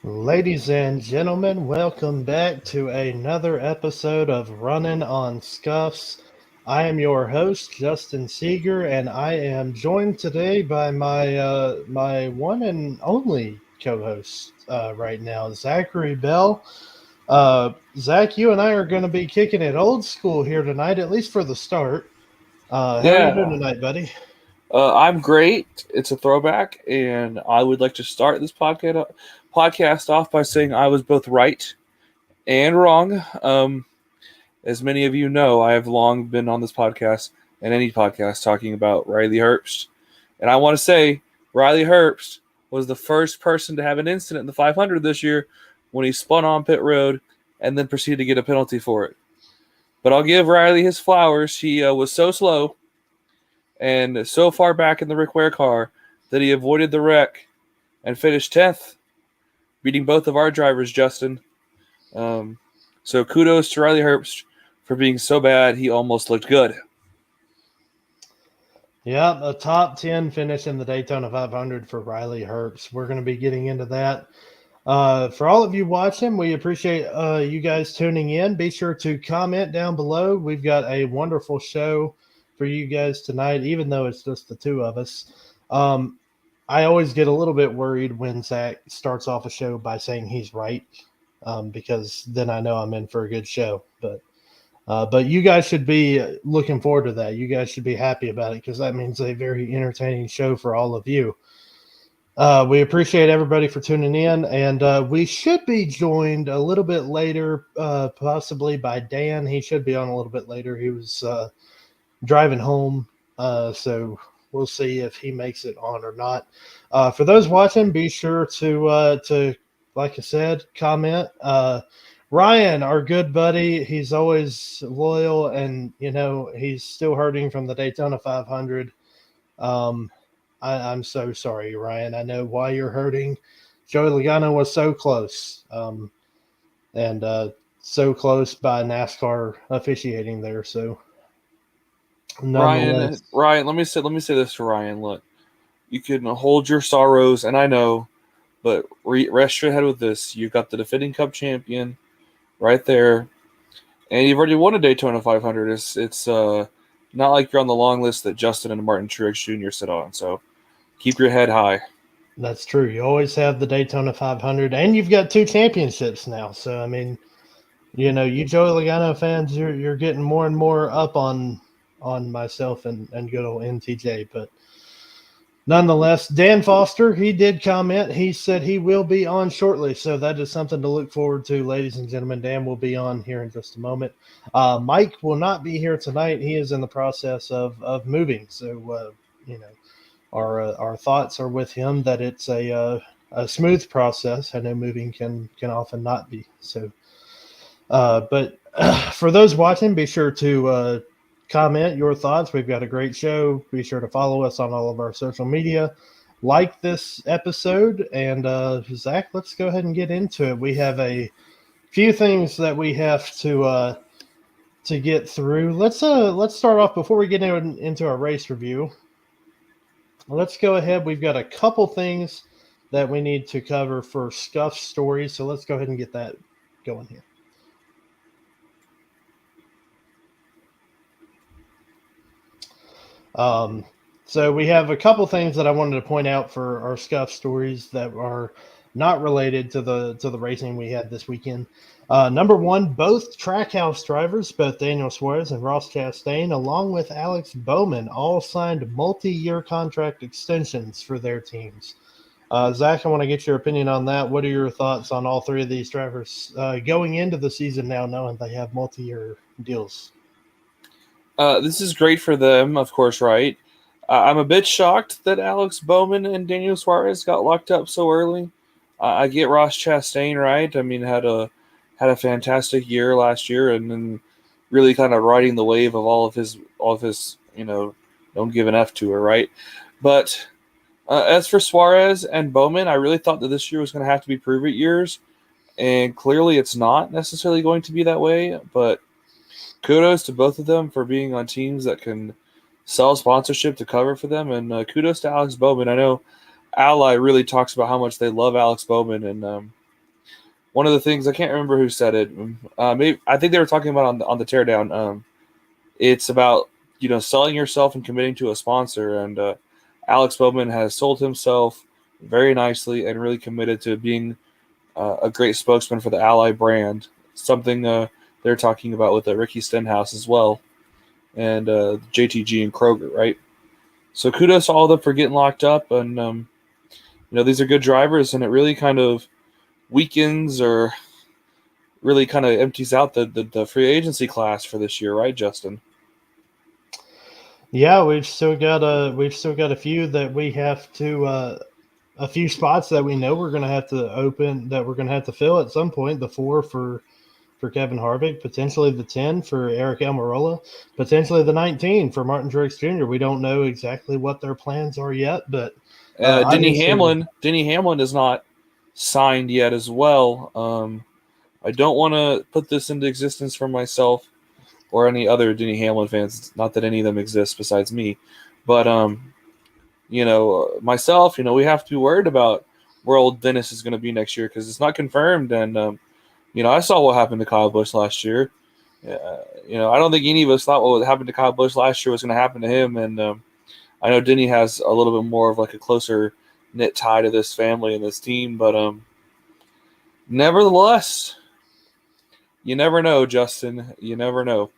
Ladies and gentlemen, welcome back to another episode of Runnin on Scuffs. I am your host, Justin Seeger, and I am joined today by my one and only co-host right now, Zachary Bell. Zach, you and I are going to be kicking it old school here tonight, at least for the start. How are you doing Yeah, tonight, buddy? I'm great. It's a throwback, and I would like to start this podcast off by saying I was both right and wrong. As many of you know, I have long been on this podcast and any podcast talking about Riley Herbst, and I want to say Riley Herbst was the first person to have an incident in the 500 this year when he spun on pit road and then proceeded to get a penalty for it. But I'll give Riley his flowers. He was so slow and so far back in the Rick Ware car that he avoided the wreck and finished 10th, beating both of our drivers, Justin. Um, so kudos to Riley Herbst for being so bad he almost looked good. Yeah, a top 10 finish in the Daytona 500 for Riley Herbst. We're going to be getting into that. For all of you watching, we appreciate you guys tuning in. Be sure to comment down below. We've got a wonderful show for you guys tonight, even though it's just the two of us. I always get a little bit worried when Zach starts off a show by saying he's right, because then I know I'm in for a good show. But you guys should be looking forward to that. You guys should be happy about it because that means a very entertaining show for all of you. We appreciate everybody for tuning in, and we should be joined a little bit later, possibly by Dan. He should be on a little bit later. He was driving home, so we'll see if he makes it on or not. For those watching, be sure to like I said, comment. Ryan, our good buddy, he's always loyal, and he's still hurting from the Daytona 500. Um, I'm so sorry, Ryan. I know why you're hurting. Joey Logano was so close, and so close by NASCAR officiating there. So, Ryan, nonetheless, Ryan, let me say this to Ryan. Look, you can hold your sorrows, and I know, but rest your head with this. You've got the defending Cup champion right there, and you've already won a Daytona 500. It's not like you're on the long list that Justin and Martin Truex Jr. sit on. So keep your head high. that's true. You always have the Daytona 500, and you've got two championships now. So, I mean, you Joey Logano fans, you're getting more and more up on myself and good old NTJ, but nonetheless, Dan Foster, he did comment. He said he will be on shortly. So that is something to look forward to, ladies and gentlemen. Dan will be on here in just a moment. Mike will not be here tonight. He is in the process of moving. So, our thoughts are with him that it's a smooth process. I know moving can often not be. So, but for those watching, be sure to comment your thoughts. We've got a great show. Be sure to follow us on all of our social media. Like this episode, and Zach, let's go ahead and get into it. We have a few things that we have to get through. Let's start off before we get into our race review. Let's go ahead. We've got a couple things that we need to cover for Scuff stories, so let's go ahead and get that going here. Um, so we have a couple things that I wanted to point out for our Scuff stories that are not related to the racing we had this weekend. Number one, both Trackhouse drivers, both Daniel Suarez and Ross Chastain, along with Alex Bowman, all signed multi-year contract extensions for their teams. Zach, I want to get your opinion on that. What are your thoughts on all three of these drivers going into the season now, knowing they have multi-year deals? This is great for them, of course, right? I'm a bit shocked that Alex Bowman and Daniel Suarez got locked up so early. I get Ross Chastain, right? I mean, had a fantastic year last year, and then really kind of riding the wave of all of his don't give an F to her, right? But as for Suarez and Bowman, I really thought that this year was going to have to be prove it years, and clearly it's not necessarily going to be that way. But kudos to both of them for being on teams that can sell sponsorship to cover for them, and kudos to Alex Bowman. I know Ally really talks about how much they love Alex Bowman, and one of the things, I can't remember who said it. Maybe I think they were talking about on the teardown. It's about selling yourself and committing to a sponsor, and Alex Bowman has sold himself very nicely and really committed to being a great spokesman for the Ally brand. Something they're talking about with Ricky Stenhouse as well, and JTG and Kroger, right? So kudos to all of them for getting locked up, and these are good drivers, and it really kind of weakens or really kind of empties out the free agency class for this year, right, Justin? Yeah, we've still got a few that we have to a few spots that we know we're going to have to open, that we're going to have to fill at some point. The 4 for Kevin Harvick, potentially the 10 for Eric Almirola, potentially the 19 for Martin Truex Jr. We don't know exactly what their plans are yet, but Denny obviously, Hamlin is not signed yet as well. I don't want to put this into existence for myself or any other Denny Hamlin fans. Not that any of them exist besides me, but myself, we have to be worried about where old Dennis is going to be next year because it's not confirmed. And I saw what happened to Kyle Busch last year. I don't think any of us thought what happened to Kyle Busch last year was going to happen to him. And I know Denny has a little bit more of like a closer knit tie to this family and this team, but nevertheless, you never know, Justin. You never know.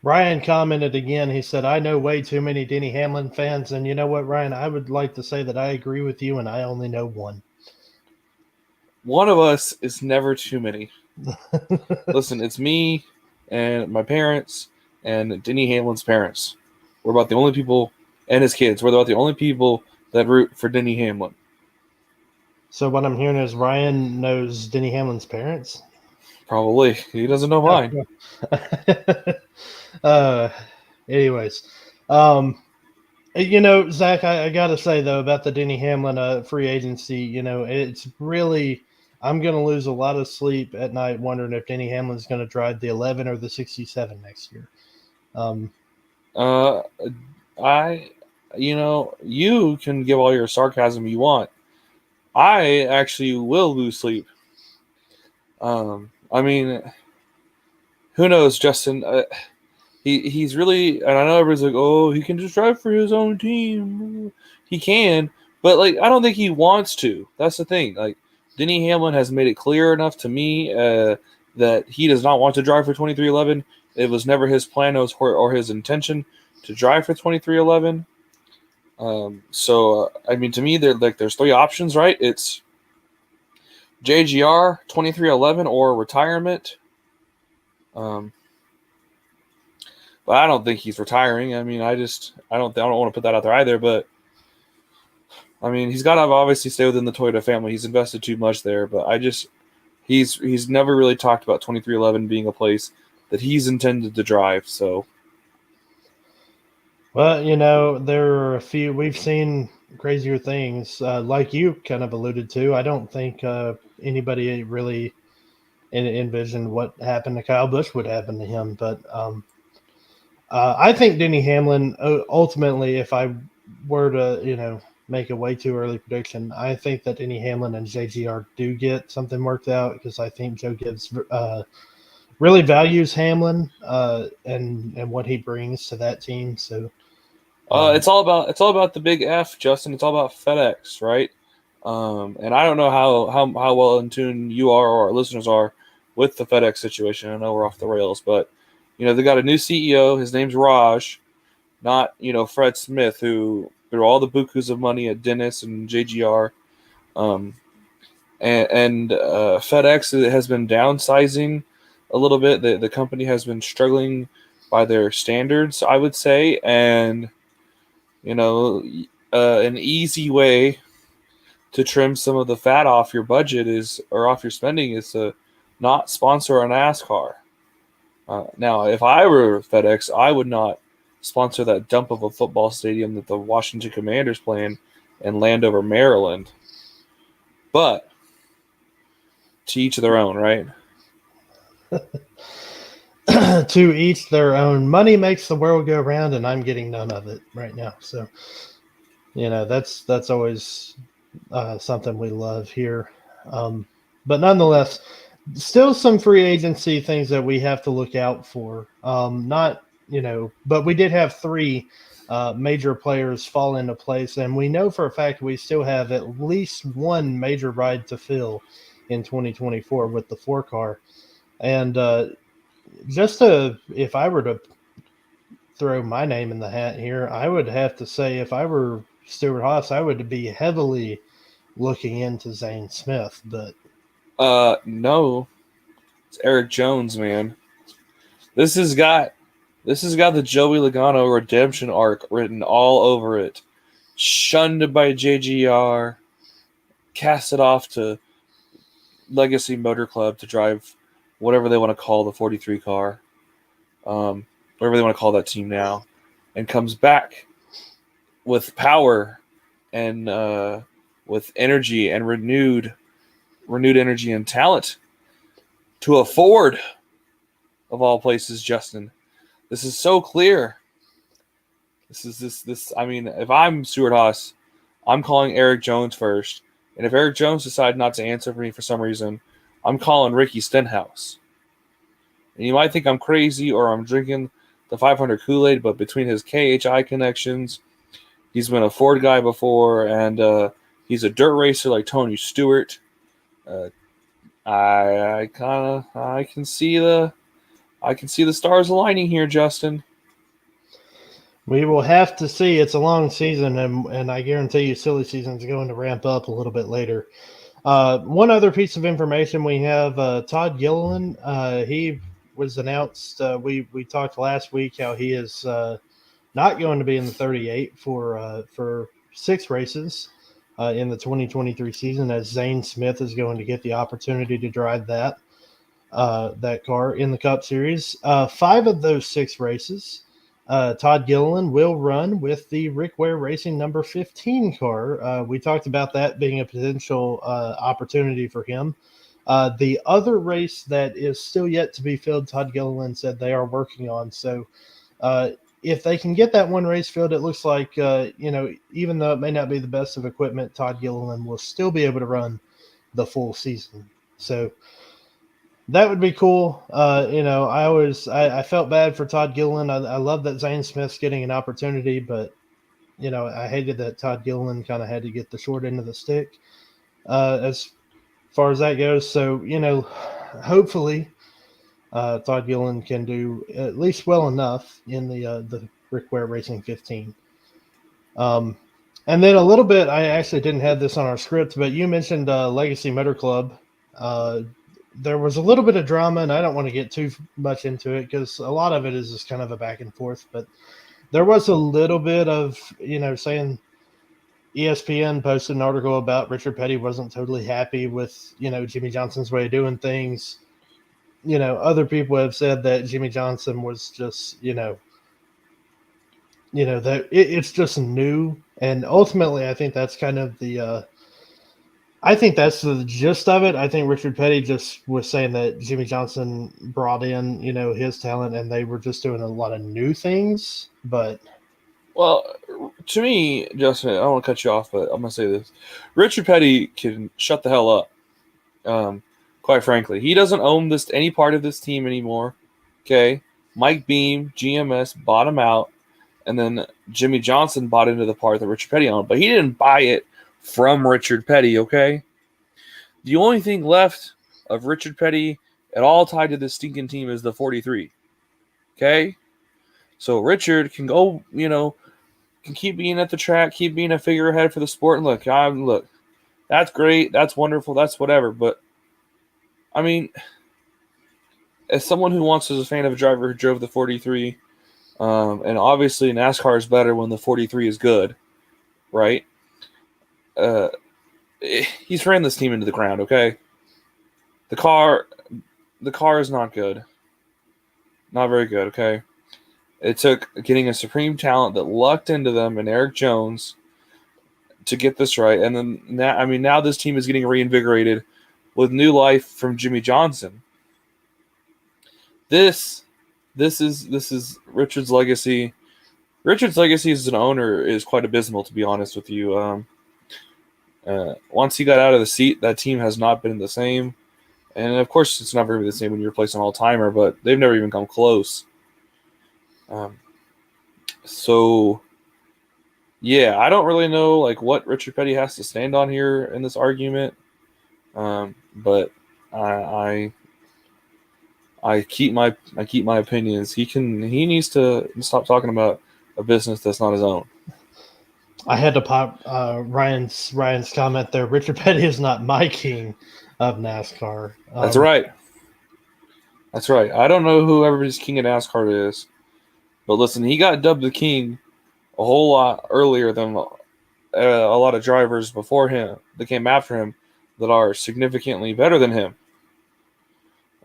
Ryan commented again. He said, I know way too many Denny Hamlin fans. And you know what, Ryan? I would like to say that I agree with you, and I only know one. One of us is never too many. Listen, it's me and my parents and Denny Hamlin's parents. We're about the only people, and his kids. We're about the only people that root for Denny Hamlin. So what I'm hearing is Ryan knows Denny Hamlin's parents. Probably. He doesn't know mine. uh, anyways, Zach, I got to say though about the Denny Hamlin free agency, it's really, I'm going to lose a lot of sleep at night wondering if Denny Hamlin's going to drive the 11 or the 67 next year. Uh, you can give all your sarcasm you want. I actually will lose sleep. I mean, who knows, Justin? He's really, and I know everybody's like, oh, he can just drive for his own team. He can, but like, I don't think he wants to. That's the thing. Like, Denny Hamlin has made it clear enough to me that he does not want to drive for 2311. It was never his plan or his intention to drive for 2311. I mean, to me, there's three options, right? It's JGR 2311 or retirement. But I don't think he's retiring. I mean, I don't want to put that out there either. But I mean, he's got to obviously stay within the Toyota family. He's invested too much there. But he's never really talked about 2311 being a place that he's intended to drive. So, well, there are a few, we've seen crazier things, like you kind of alluded to. I don't think anybody really envisioned what happened to Kyle Busch would happen to him, but I think Denny Hamlin, ultimately, if I were to, make a way too early prediction, I think that Denny Hamlin and JGR do get something worked out because I think Joe Gibbs really values Hamlin and what he brings to that team. So it's all about the big F, Justin. It's all about FedEx, right? And I don't know how well in tune you are or our listeners are with the FedEx situation. I know we're off the rails, but they got a new CEO. His name's Raj, not Fred Smith, who threw all the bukus of money at Dennis and JGR. And FedEx has been downsizing a little bit. The company has been struggling by their standards, I would say, and an easy way to trim some of the fat off your budget or off your spending is to not sponsor a NASCAR. Now, if I were FedEx, I would not sponsor that dump of a football stadium that the Washington Commanders play in Landover, Maryland. But to each their own, right? to each their own. Money makes the world go round, and I'm getting none of it right now. So, that's always something we love here. But nonetheless, still some free agency things that we have to look out for. Not, but we did have three major players fall into place, and we know for a fact we still have at least one major ride to fill in 2024 with the 4 car. And if I were to throw my name in the hat here, I would have to say if I were Stuart Haas, I would be heavily looking into Zane Smith, but No, it's Eric Jones, man. This has got the Joey Logano redemption arc written all over it. Shunned by JGR, casted off to Legacy Motor Club to drive whatever they want to call the 43 car, whatever they want to call that team now, and comes back with power and with energy and renewed energy and talent to a Ford, of all places, Justin. This is so clear. I mean, if I'm Stuart Haas, I'm calling Eric Jones first. And if Eric Jones decides not to answer for me for some reason, I'm calling Ricky Stenhouse. And you might think I'm crazy or I'm drinking the 500 Kool-Aid, but between his KHI connections, he's been a Ford guy before, and he's a dirt racer like Tony Stewart. I can see the stars aligning here, Justin. we will have to see. It's a long season, and I guarantee you, silly season is going to ramp up a little bit later. One other piece of information we have: Todd Gilliland. He was announced. We talked last week how he is not going to be in the 38 for 6 races in the 2023 season, as Zane Smith is going to get the opportunity to drive that car in the Cup Series. 5 of those 6 races, Todd Gilliland will run with the Rick Ware Racing number 15 car. We talked about that being a potential opportunity for him. The other race that is still yet to be filled, Todd Gilliland said they are working on. So if they can get that one race filled, it looks like, even though it may not be the best of equipment, Todd Gilliland will still be able to run the full season. So that would be cool. I felt bad for Todd Gilliland. I love that Zane Smith's getting an opportunity, but I hated that Todd Gilliland kind of had to get the short end of the stick as far as that goes. So hopefully Todd Gilliland can do at least well enough in the Rick Ware Racing 15. And then a little bit, I actually didn't have this on our script, but you mentioned Legacy Motor Club. There was a little bit of drama, and I don't want to get too much into it because a lot of it is just kind of a back and forth. But there was a little bit of, saying ESPN posted an article about Richard Petty wasn't totally happy with, Jimmy Johnson's way of doing things. Other people have said that Jimmy Johnson was just, that it's just new. And ultimately, I think that's kind of I think that's the gist of it. I think Richard Petty just was saying that Jimmy Johnson brought in, his talent, and they were just doing a lot of new things. But well, to me, Justin, I don't want to cut you off, but I'm gonna say this: Richard Petty can shut the hell up. Quite frankly, he doesn't own any part of this team anymore. Okay, Mike Beam, GMS bought him out, and then Jimmy Johnson bought into the part that Richard Petty owned, but he didn't buy it from Richard Petty, okay? The only thing left of Richard Petty at all tied to this stinking team is the 43, okay? So Richard can go, can keep being at the track, keep being a figurehead for the sport, and look, that's great, that's wonderful, that's whatever, but, I mean, as someone who wants as a fan of a driver who drove the 43, and obviously NASCAR is better when the 43 is good, right? He's ran this team into the ground, okay? The car is not good. Not very good, okay? It took getting a supreme talent that lucked into them and Eric Jones to get this right. And then now this team is getting reinvigorated with new life from Jimmy Johnson. This is Richard's legacy. Richard's legacy as an owner is quite abysmal, to be honest with you. Once he got out of the seat, that team has not been the same. And of course, it's never going to be the same when you replace an all-timer, but they've never even come close. So, yeah, I don't really know like what Richard Petty has to stand on here in this argument, but I keep my opinions. He needs to stop talking about a business that's not his own. I had to pop Ryan's comment there. Richard Petty is not my king of NASCAR. That's right. That's right. I don't know who everybody's king of NASCAR is, but listen, he got dubbed the king a whole lot earlier than a lot of drivers before him that came after him that are significantly better than him.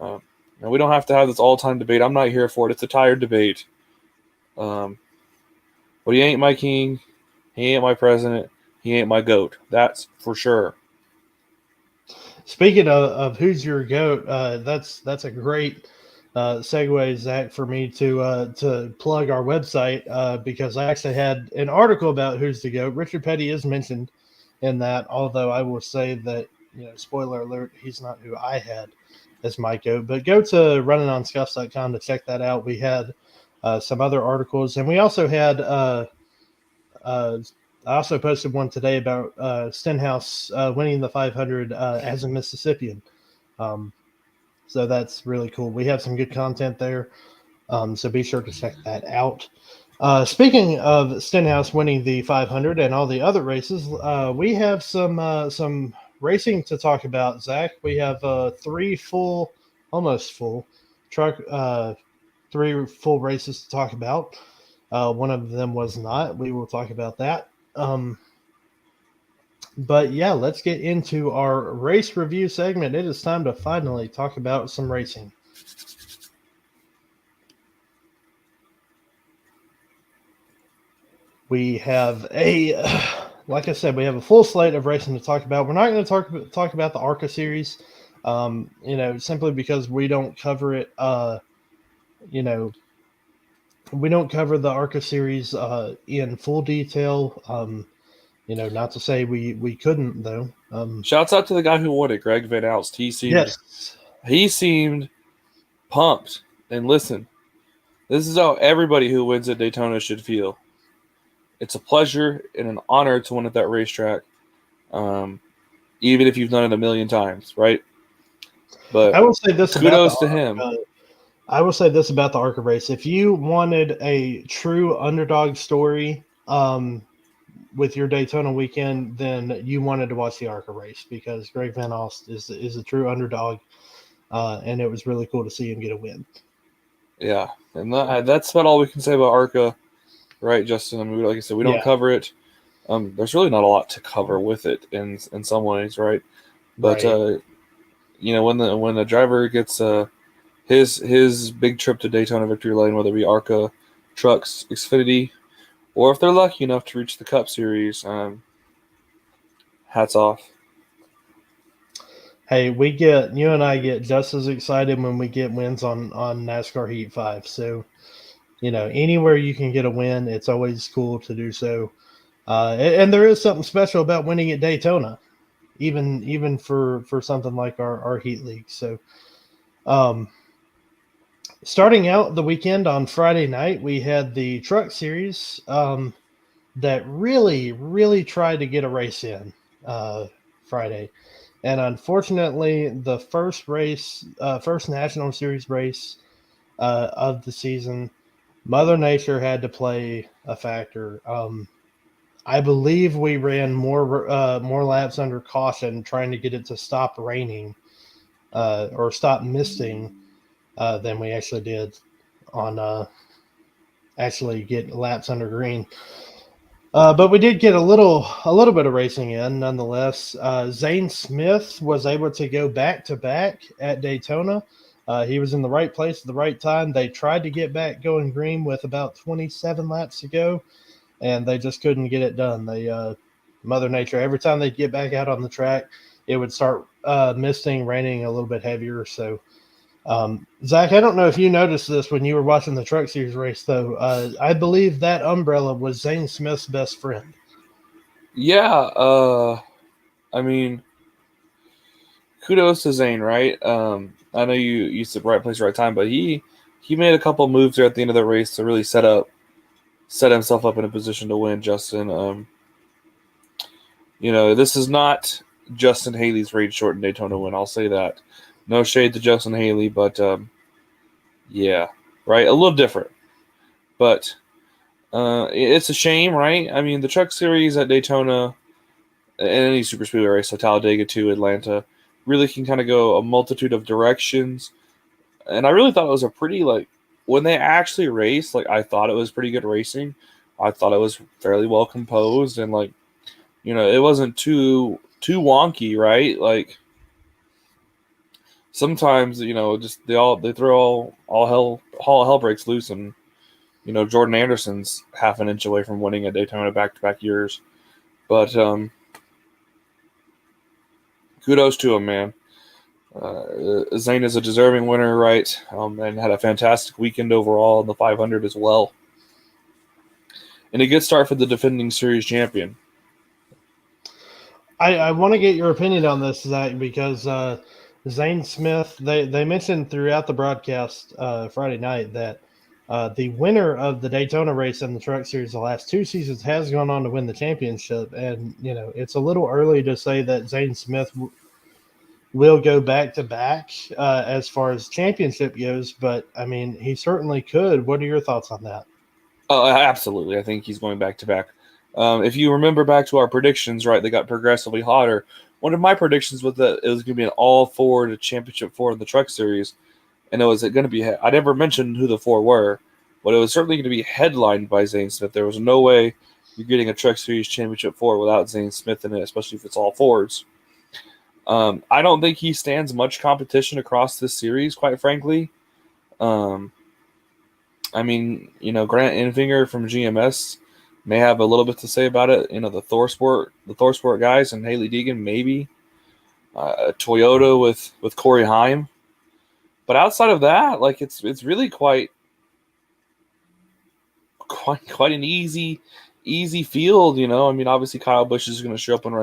And we don't have to have this all-time debate. I'm not here for it. It's a tired debate. But he ain't my king. He ain't my president. He ain't my GOAT. That's for sure. Speaking of who's your GOAT, that's a great segue, Zach, for me to plug our website because I actually had an article about who's the GOAT. Richard Petty is mentioned in that, although I will say that, spoiler alert, he's not who I had as my GOAT. But go to runninonscuffs.com to check that out. We had some other articles, and we also had I also posted one today about Stenhouse winning the 500 as a Mississippian. So that's really cool. We have some good content there. So be sure to check that out. Speaking of Stenhouse winning the 500 and all the other races, we have some racing to talk about, Zach. We have almost full truck, 3 full races to talk about. One of them was not. We will talk about that. But yeah, let's get into our race review segment. It is time to finally talk about some racing. We have like I said, we have a full slate of racing to talk about. We're not going to talk about the ARCA series, simply because we don't cover it. We don't cover the ARCA series in full detail. Not to say we couldn't though. Shouts out to the guy who won it, Greg Van Alst. He seemed pumped. And listen, this is how everybody who wins at Daytona should feel. It's a pleasure and an honor to win at that racetrack, even if you've done it a million times, right? But I will say this kudos to him. I will say this about the ARCA race: if you wanted a true underdog story, with your Daytona weekend, then you wanted to watch the ARCA race because Greg Van Alst is a true underdog, and it was really cool to see him get a win. Yeah, and that's about all we can say about ARCA, right, Justin? I mean, like I said, we don't cover it. There's really not a lot to cover with it in some ways, right? But right. When the driver gets his big trip to Daytona Victory Lane, whether it be ARCA, Trucks, Xfinity, or if they're lucky enough to reach the Cup Series, hats off. Hey, you and I get just as excited when we get wins on NASCAR Heat 5. So, anywhere you can get a win, it's always cool to do so. And there is something special about winning at Daytona, even for something like our Heat League. So, starting out the weekend on Friday night, we had the Truck Series that really, really tried to get a race in Friday. And unfortunately, the first National Series race of the season, Mother Nature had to play a factor. I believe we ran more laps under caution trying to get it to stop raining or stop misting than we actually did on actually get laps under green. But we did get a little bit of racing in nonetheless. Zane Smith was able to go back-to-back at Daytona. He was in the right place at the right time. They tried to get back going green with about 27 laps to go, and they just couldn't get it done. Mother Nature, every time they'd get back out on the track, it would start misting, raining a little bit heavier. So, Zach, I don't know if you noticed this when you were watching the Truck Series race, though. I believe that umbrella was Zane Smith's best friend. Yeah, I mean, kudos to Zane, right? I know you said right place, right time, but he made a couple moves there at the end of the race to really set himself up in a position to win. Justin, this is not Justin Haley's race shortened Daytona win. I'll say that. No shade to Justin Haley, but yeah, right, a little different, but it's a shame, right? I mean, the Truck Series at Daytona and any super speedway race, so Talladega to Atlanta, really can kind of go a multitude of directions. And I really thought it was a pretty when they actually raced, I thought it was pretty good racing. I thought it was fairly well composed and it wasn't too wonky, right? Sometimes just they throw all hell breaks loose, and Jordan Anderson's half an inch away from winning a Daytona back-to-back years. But kudos to him, man. Zane is a deserving winner, right? And had a fantastic weekend overall in the 500 as well. And a good start for the defending series champion. I want to get your opinion on this, Zach, because Zane Smith, they mentioned throughout the broadcast Friday night that the winner of the Daytona race and the Truck Series the last 2 seasons has gone on to win the championship. And, it's a little early to say that Zane Smith will go back to back as far as championship goes, but I mean, he certainly could. What are your thoughts on that? Absolutely. I think he's going back to back. If you remember back to our predictions, right, they got progressively hotter. One of my predictions was that it was going to be an all Ford championship 4 in the Truck Series, and it was going to be. I never mentioned who the 4 were, but it was certainly going to be headlined by Zane Smith. There was no way you're getting a Truck Series championship 4 without Zane Smith in it, especially if it's all Fords. I don't think he stands much competition across this series, quite frankly. I mean, Grant Enfinger from GMS may have a little bit to say about it. The ThorSport guys, and Haley Deegan maybe. Toyota with Corey Heim, but outside of that, it's really quite an easy field. I mean, obviously Kyle Busch is going to show up and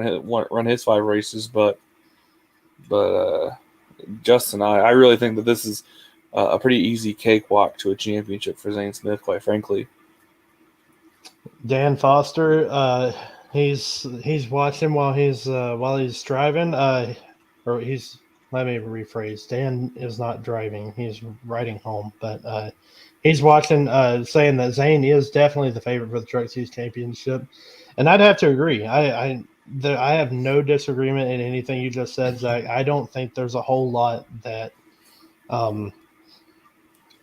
run his 5 races, but Justin, I really think that this is a pretty easy cakewalk to a championship for Zane Smith, quite frankly. Dan Foster, he's watching while he's driving. Let me rephrase. Dan is not driving; he's riding home. But he's watching, saying that Zane is definitely the favorite for the Truck Series championship, and I'd have to agree. I have no disagreement in anything you just said, Zach. I don't think there's a whole lot that.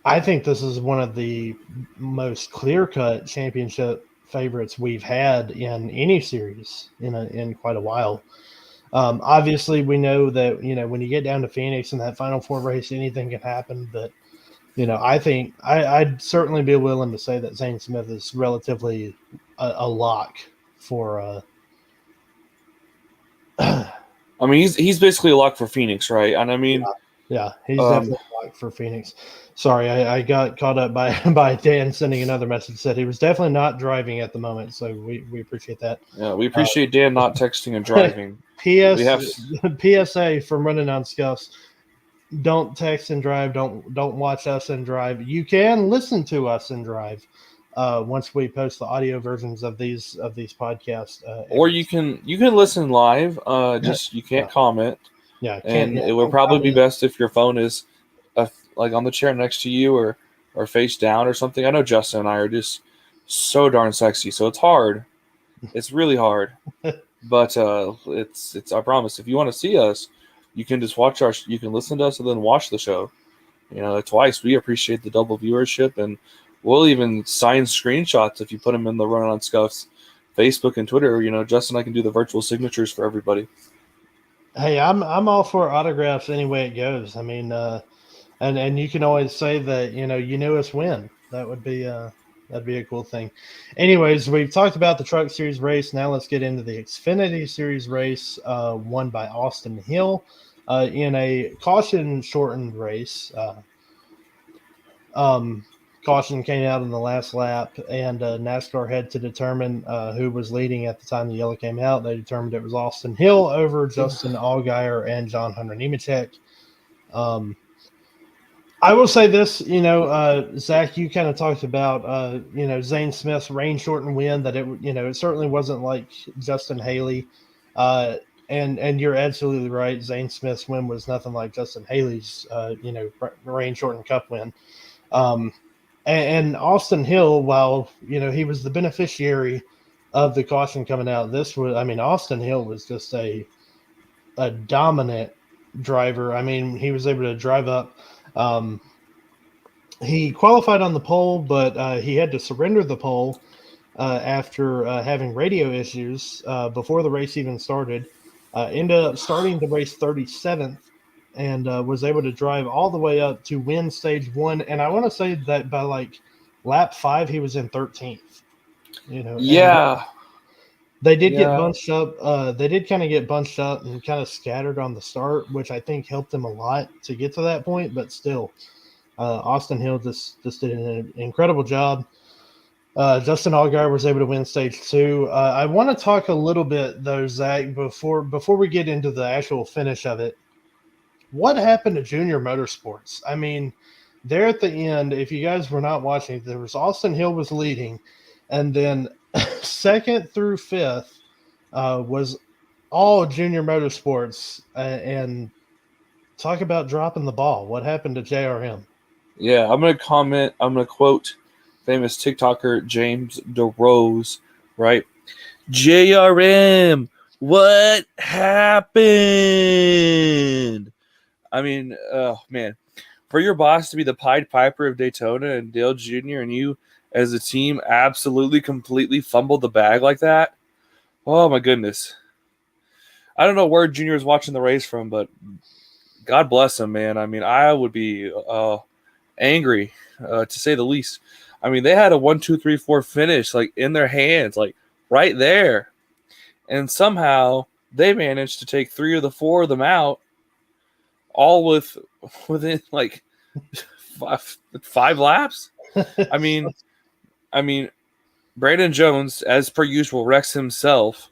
I think this is one of the most clear-cut championship favorites we've had in any series in quite a while. Obviously, we know that when you get down to Phoenix in that Final 4 race, anything can happen. But I think I'd certainly be willing to say that Zane Smith is relatively a lock for. I mean, he's basically a lock for Phoenix, right? And I mean, yeah, he's definitely a lock for Phoenix. Sorry, I got caught up by Dan sending another message. Said he was definitely not driving at the moment, so we appreciate that. Yeah, we appreciate Dan not texting and driving. PSA from Runnin on Scuffs: don't text and drive. Don't watch us and drive. You can listen to us and drive once we post the audio versions of these podcasts. Or you can listen live. Just you can't comment. Yeah, and it would probably be best if your phone is on the chair next to you or face down or something. I know Justin and I are just so darn sexy, so it's hard. It's really hard. But it's I promise. If you want to see us, you can just you can listen to us and then watch the show. Twice. We appreciate the double viewership, and we'll even sign screenshots if you put them in the Runnin on Scuffs Facebook and Twitter. Justin and I can do the virtual signatures for everybody. Hey, I'm all for autographs any way it goes. I mean, and you can always say that you knew us when. That would be that'd be a cool thing. Anyways, we've talked about the Truck Series race. Now let's get into the Xfinity Series race, won by Austin Hill in a caution shortened race. caution came out in the last lap, and NASCAR had to determine who was leading at the time the yellow came out. They determined it was Austin Hill over Justin Allgaier and John Hunter Nemechek. I will say this, Zach, you kind of talked about, Zane Smith's rain shortened win, that it certainly wasn't like Justin Haley. And you're absolutely right. Zane Smith's win was nothing like Justin Haley's, rain shortened Cup win. And Austin Hill, while, he was the beneficiary of the caution coming out, Austin Hill was just a dominant driver. I mean, he was able to drive up. He qualified on the pole, but he had to surrender the pole after having radio issues before the race even started. Ended up starting the race 37th and was able to drive all the way up to win stage 1. And I want to say that by like lap 5, he was in 13th. Yeah. They did get bunched up. They did kind of get bunched up and kind of scattered on the start, which I think helped them a lot to get to that point. But still, Austin Hill just did an incredible job. Justin Allgaier was able to win stage 2. I want to talk a little bit, though, Zach, before we get into the actual finish of it. What happened to Junior Motorsports? I mean, there at the end, if you guys were not watching, there was Austin Hill was leading, and then second through fifth was all Junior Motorsports. And talk about dropping the ball. What happened to JRM? Yeah, I'm going to quote famous TikToker James DeRose, right? JRM, what happened? I mean, oh, man. For your boss to be the Pied Piper of Daytona and Dale Jr. and you as a team absolutely, completely fumbled the bag like that, oh, my goodness. I don't know where Junior is watching the race from, but God bless him, man. I mean, I would be angry, to say the least. I mean, they had a 1, 2, 3, 4 finish, like, in their hands, like, right there. And somehow they managed to take 3 of the 4 of them out, all within, like, five laps. I mean, Brandon Jones, as per usual, wrecks himself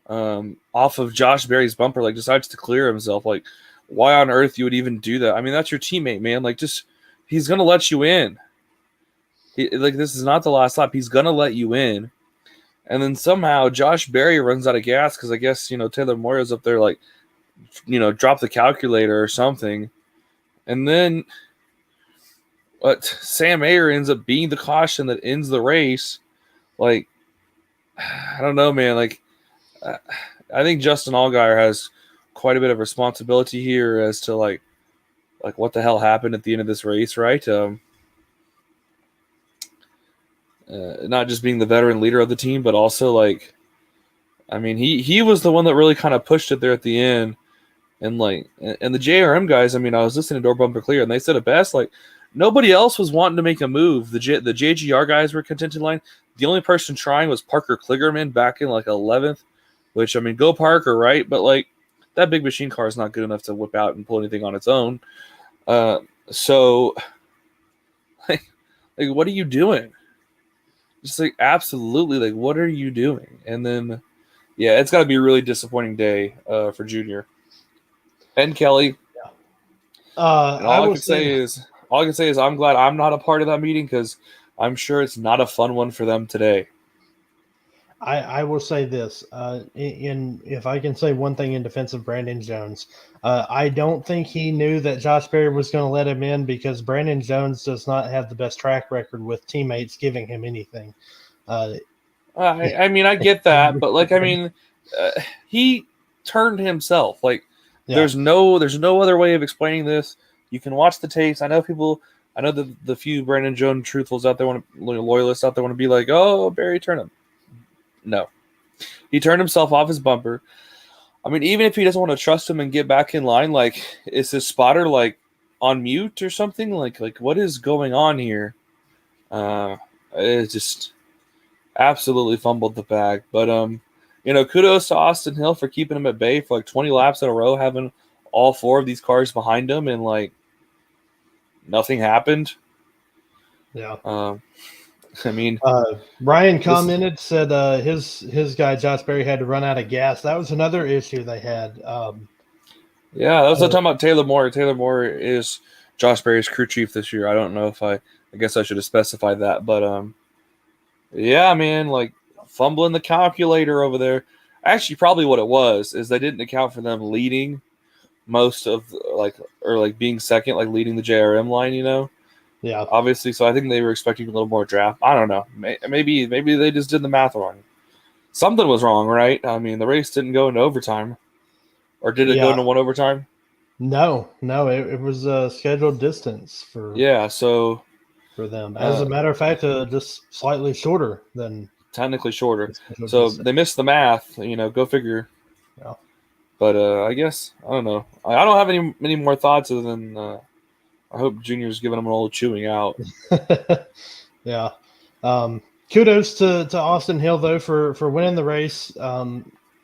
off of Josh Berry's bumper, like, decides to clear himself. Like, why on earth you would even do that? I mean, that's your teammate, man. Like, he's going to let you in. This is not the last lap. He's going to let you in. And then somehow Josh Berry runs out of gas because I guess, Taylor Moyer's up there, like, drop the calculator or something. And then Sam Mayer ends up being the caution that ends the race. Like, I don't know, man. Like, I think Justin Allgaier has quite a bit of responsibility here as to, like what the hell happened at the end of this race, right? Not just being the veteran leader of the team, but also, like, I mean, he was the one that really kind of pushed it there at the end. And, like, and the JRM guys, I mean, I was listening to Door Bumper Clear, and they said it best, like, nobody else was wanting to make a move. The JGR guys were contention line. The only person trying was Parker Kligerman back in, like, 11th, which, I mean, go Parker, right? But, like, that big machine car is not good enough to whip out and pull anything on its own. So, like, what are you doing? Just, like, absolutely, like, what are you doing? And then, yeah, it's got to be a really disappointing day for Junior and Kelly. Yeah. All I can say is I'm glad I'm not a part of that meeting because I'm sure it's not a fun one for them today. I will say this, if I can say one thing in defense of Brandon Jones, I don't think he knew that Josh Berry was going to let him in because Brandon Jones does not have the best track record with teammates giving him anything. I mean, I get that, but, like, I mean, he turned himself. Like, yeah. There's no other way of explaining this. You can watch the tapes. I know the few Brandon Jones truthfuls out there, loyalists out there want to be like, oh, Berry turned him. No. He turned himself off his bumper. I mean, even if he doesn't want to trust him and get back in line, like, is his spotter, like, on mute or something? Like what is going on here? It just absolutely fumbled the bag. But, kudos to Austin Hill for keeping him at bay for, like, 20 laps in a row, having all 4 of these cars behind him, and, like, nothing happened. Yeah. I mean, Ryan commented, said his guy Josh Berry had to run out of gas. That was another issue they had. yeah, that was the time about Taylor Moore. Taylor Moore is Josh Berry's crew chief this year. I don't know if I guess I should have specified that, but yeah, man, like fumbling the calculator over there. Actually, probably what it was is they didn't account for them leading most of like being second, like leading the JRM line. Yeah. Obviously. So I think they were expecting a little more draft. I don't know. Maybe they just did the math wrong. Something was wrong, right? I mean, the race didn't go into overtime, or did it go Yeah. into one overtime? No, it was a scheduled distance Yeah. So for them. As a matter of fact, just slightly shorter than technically shorter. the scheduled So distance. they missed the math. Go figure. Yeah. But I guess I don't know. I don't have any more thoughts other than I hope Junior's giving them an old chewing out. Yeah. Kudos to Austin Hill though for winning the race.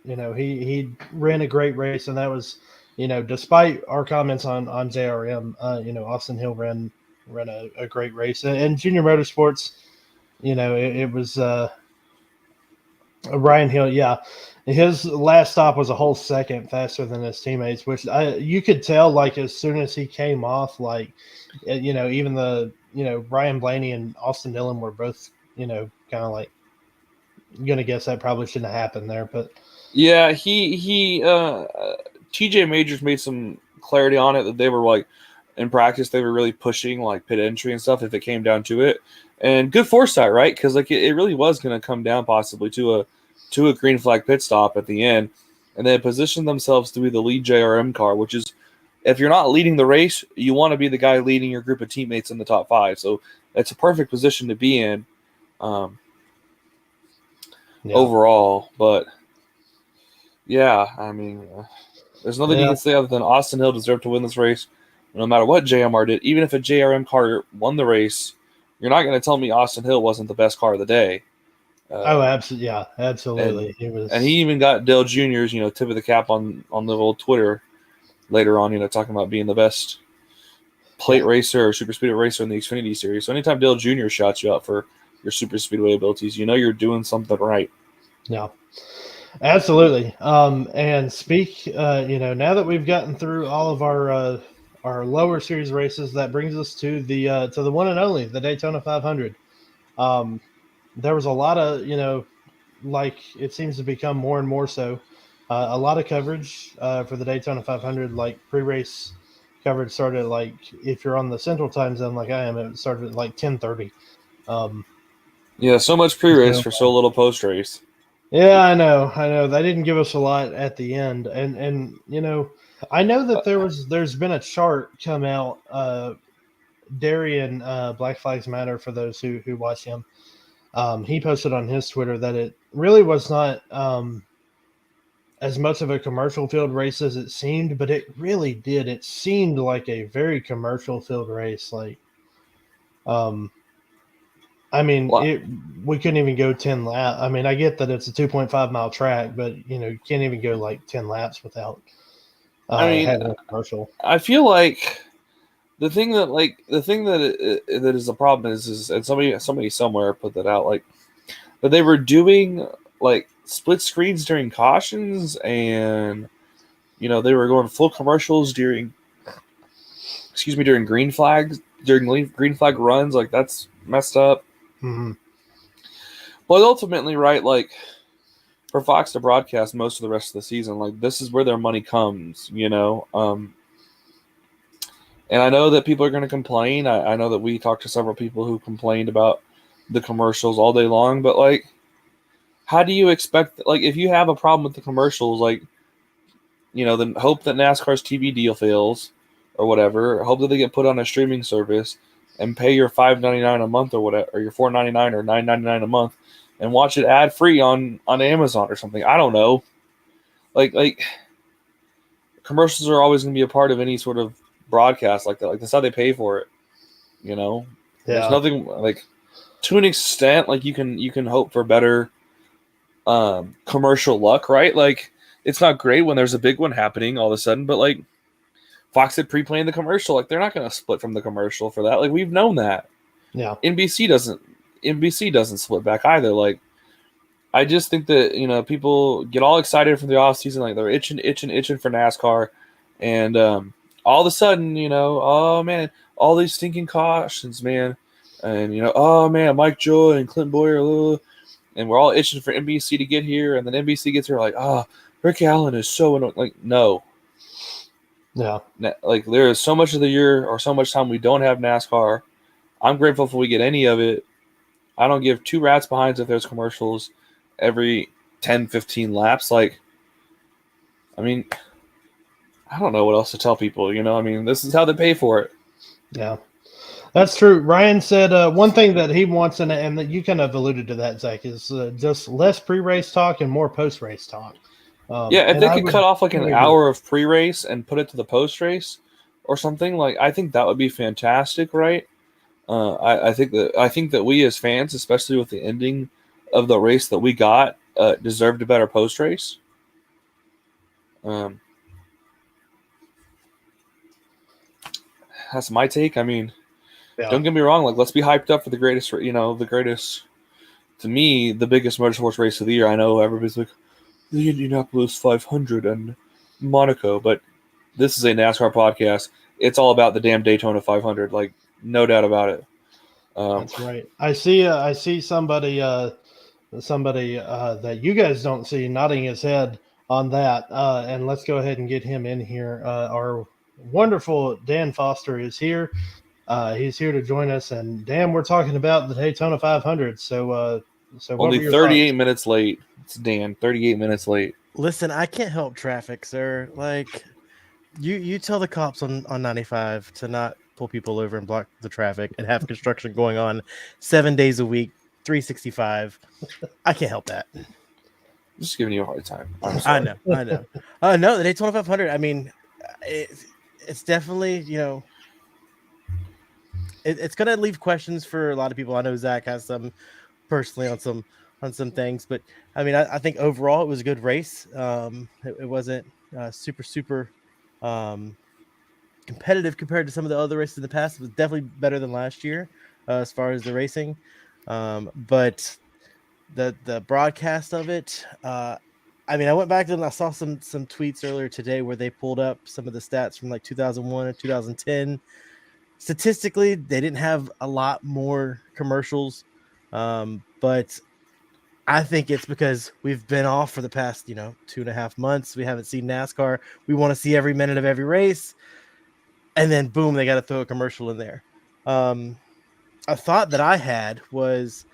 He ran a great race, and that was, despite our comments on JRM, Austin Hill ran a great race, and Junior Motorsports, it was Ryan Hill. Yeah, his last stop was a whole second faster than his teammates, which you could tell, like, as soon as he came off, like, even Ryan Blaney and Austin Dillon were both, kind of like, going to guess that probably shouldn't have happened there, but Yeah, he TJ Majors made some clarity on it that they were like in practice they were really pushing like pit entry and stuff if it came down to it, and good foresight, right? Because like it really was going to come down possibly to a green flag pit stop at the end, and they positioned themselves to be the lead JRM car, which is if you're not leading the race, you want to be the guy leading your group of teammates in the top five. So it's a perfect position to be in overall, but. Yeah, I mean, there's nothing you can say other than Austin Hill deserved to win this race, no matter what JMR did. Even if a JRM car won the race, you're not going to tell me Austin Hill wasn't the best car of the day. absolutely, yeah, absolutely. And he even got Dale Jr.'s, tip of the cap on the old Twitter later on, talking about being the best plate racer or super speedway racer in the Xfinity series. So anytime Dale Jr. shouts you out for your super speedway abilities, you're doing something right. Yeah. Absolutely. And now that we've gotten through all of our lower series races, that brings us to the one and only, the Daytona 500. There was a lot of, like it seems to become more and more so, a lot of coverage for the Daytona 500. Like pre-race coverage started, like, if you're on the Central Time Zone like I am, it started at like 10:30. Yeah, so much pre-race for so little post-race. Yeah, I know. They didn't give us a lot at the end, and I know that there's been a chart come out. Darian, Black Flags Matter, for those who watch him. He posted on his Twitter that it really was not as much of a commercial field race as it seemed, but it really did. It seemed like a very commercial field race. Like, I mean, we couldn't even go 10 laps. I mean, I get that it's a 2.5 mile track, but you can't even go like 10 laps without having a commercial. I feel like the thing that is the problem is and somebody somewhere put that out, like, that they were doing like split screens during cautions, and they were going full commercials during green flags, during green flag runs. Like, that's messed up. Mm-hmm. But ultimately, right, like, for Fox to broadcast most of the rest of the season, like, this is where their money comes, and I know that people are going to complain. I know that we talked to several people who complained about the commercials all day long, but, like, how do you expect, like, if you have a problem with the commercials, like, then hope that NASCAR's TV deal fails or whatever, hope that they get put on a streaming service and pay your $5.99 a month or whatever, or your $4.99 or $9.99 a month, and watch it ad free on Amazon or something. I don't know. Like commercials are always going to be a part of any sort of broadcast like that. Like, that's how they pay for it. There's nothing, like, to an extent, like, you can hope for better commercial luck, right? Like, it's not great when there's a big one happening all of a sudden, but, like, Fox had pre-planned the commercial. Like, they're not going to split from the commercial for that. Like, we've known that. Yeah. NBC doesn't slip back either. Like, I just think that, people get all excited for the off season, like they're itching for NASCAR, and all of a sudden, oh man, all these stinking cautions, man, and oh man, Mike Joy and Clint Boyer, and we're all itching for NBC to get here, and then NBC gets here, like, Rick Allen is so annoying. Like, no, Yeah. like there is so much of the year or so much time we don't have NASCAR. I'm grateful if we get any of it. I don't give two rats behinds if there's commercials every 10, 15 laps. Like, I mean, I don't know what else to tell people. I mean, this is how they pay for it. Yeah. That's true. Ryan said one thing that he wants, and that you kind of alluded to that, Zach, is just less pre-race talk and more post-race talk. Yeah, if And they I could would cut off like an totally hour of pre-race and put it to the post-race or something, like, I think that would be fantastic, right? I think that we as fans, especially with the ending of the race that we got, deserved a better post-race. That's my take. I mean, Yeah. don't get me wrong. Like, let's be hyped up for the greatest. The greatest. To me, the biggest motorsports race of the year. I know everybody's like the Indianapolis 500 and Monaco, but this is a NASCAR podcast. It's all about the damn Daytona 500. Like, no doubt about it. That's right. I see somebody that you guys don't see nodding his head on that. And let's go ahead and get him in here. Our wonderful Dan Foster is here. He's here to join us. And Dan, we're talking about the Daytona 500. So what Only were your 38 thoughts? minutes late. It's Dan. 38 minutes late. Listen, I can't help traffic, sir. Like, you tell the cops on 95 to not pull people over and block the traffic and have construction going on 7 days a week, 365. I can't help that. I'm just giving you a hard time. I know. No, the Daytona 500. I mean, it's definitely, it's gonna leave questions for a lot of people. I know Zach has some personally on some things, but I mean, I think overall it was a good race. It wasn't super competitive compared to some of the other races in the past. It was definitely better than last year as far as the racing, but the broadcast of it. I mean, I went back and I saw some tweets earlier today where they pulled up some of the stats from like 2001 and 2010. Statistically, they didn't have a lot more commercials, but I think it's because we've been off for the past, 2.5 months. We haven't seen NASCAR. We want to see every minute of every race. And then, boom, they got to throw a commercial in there. A thought that I had was,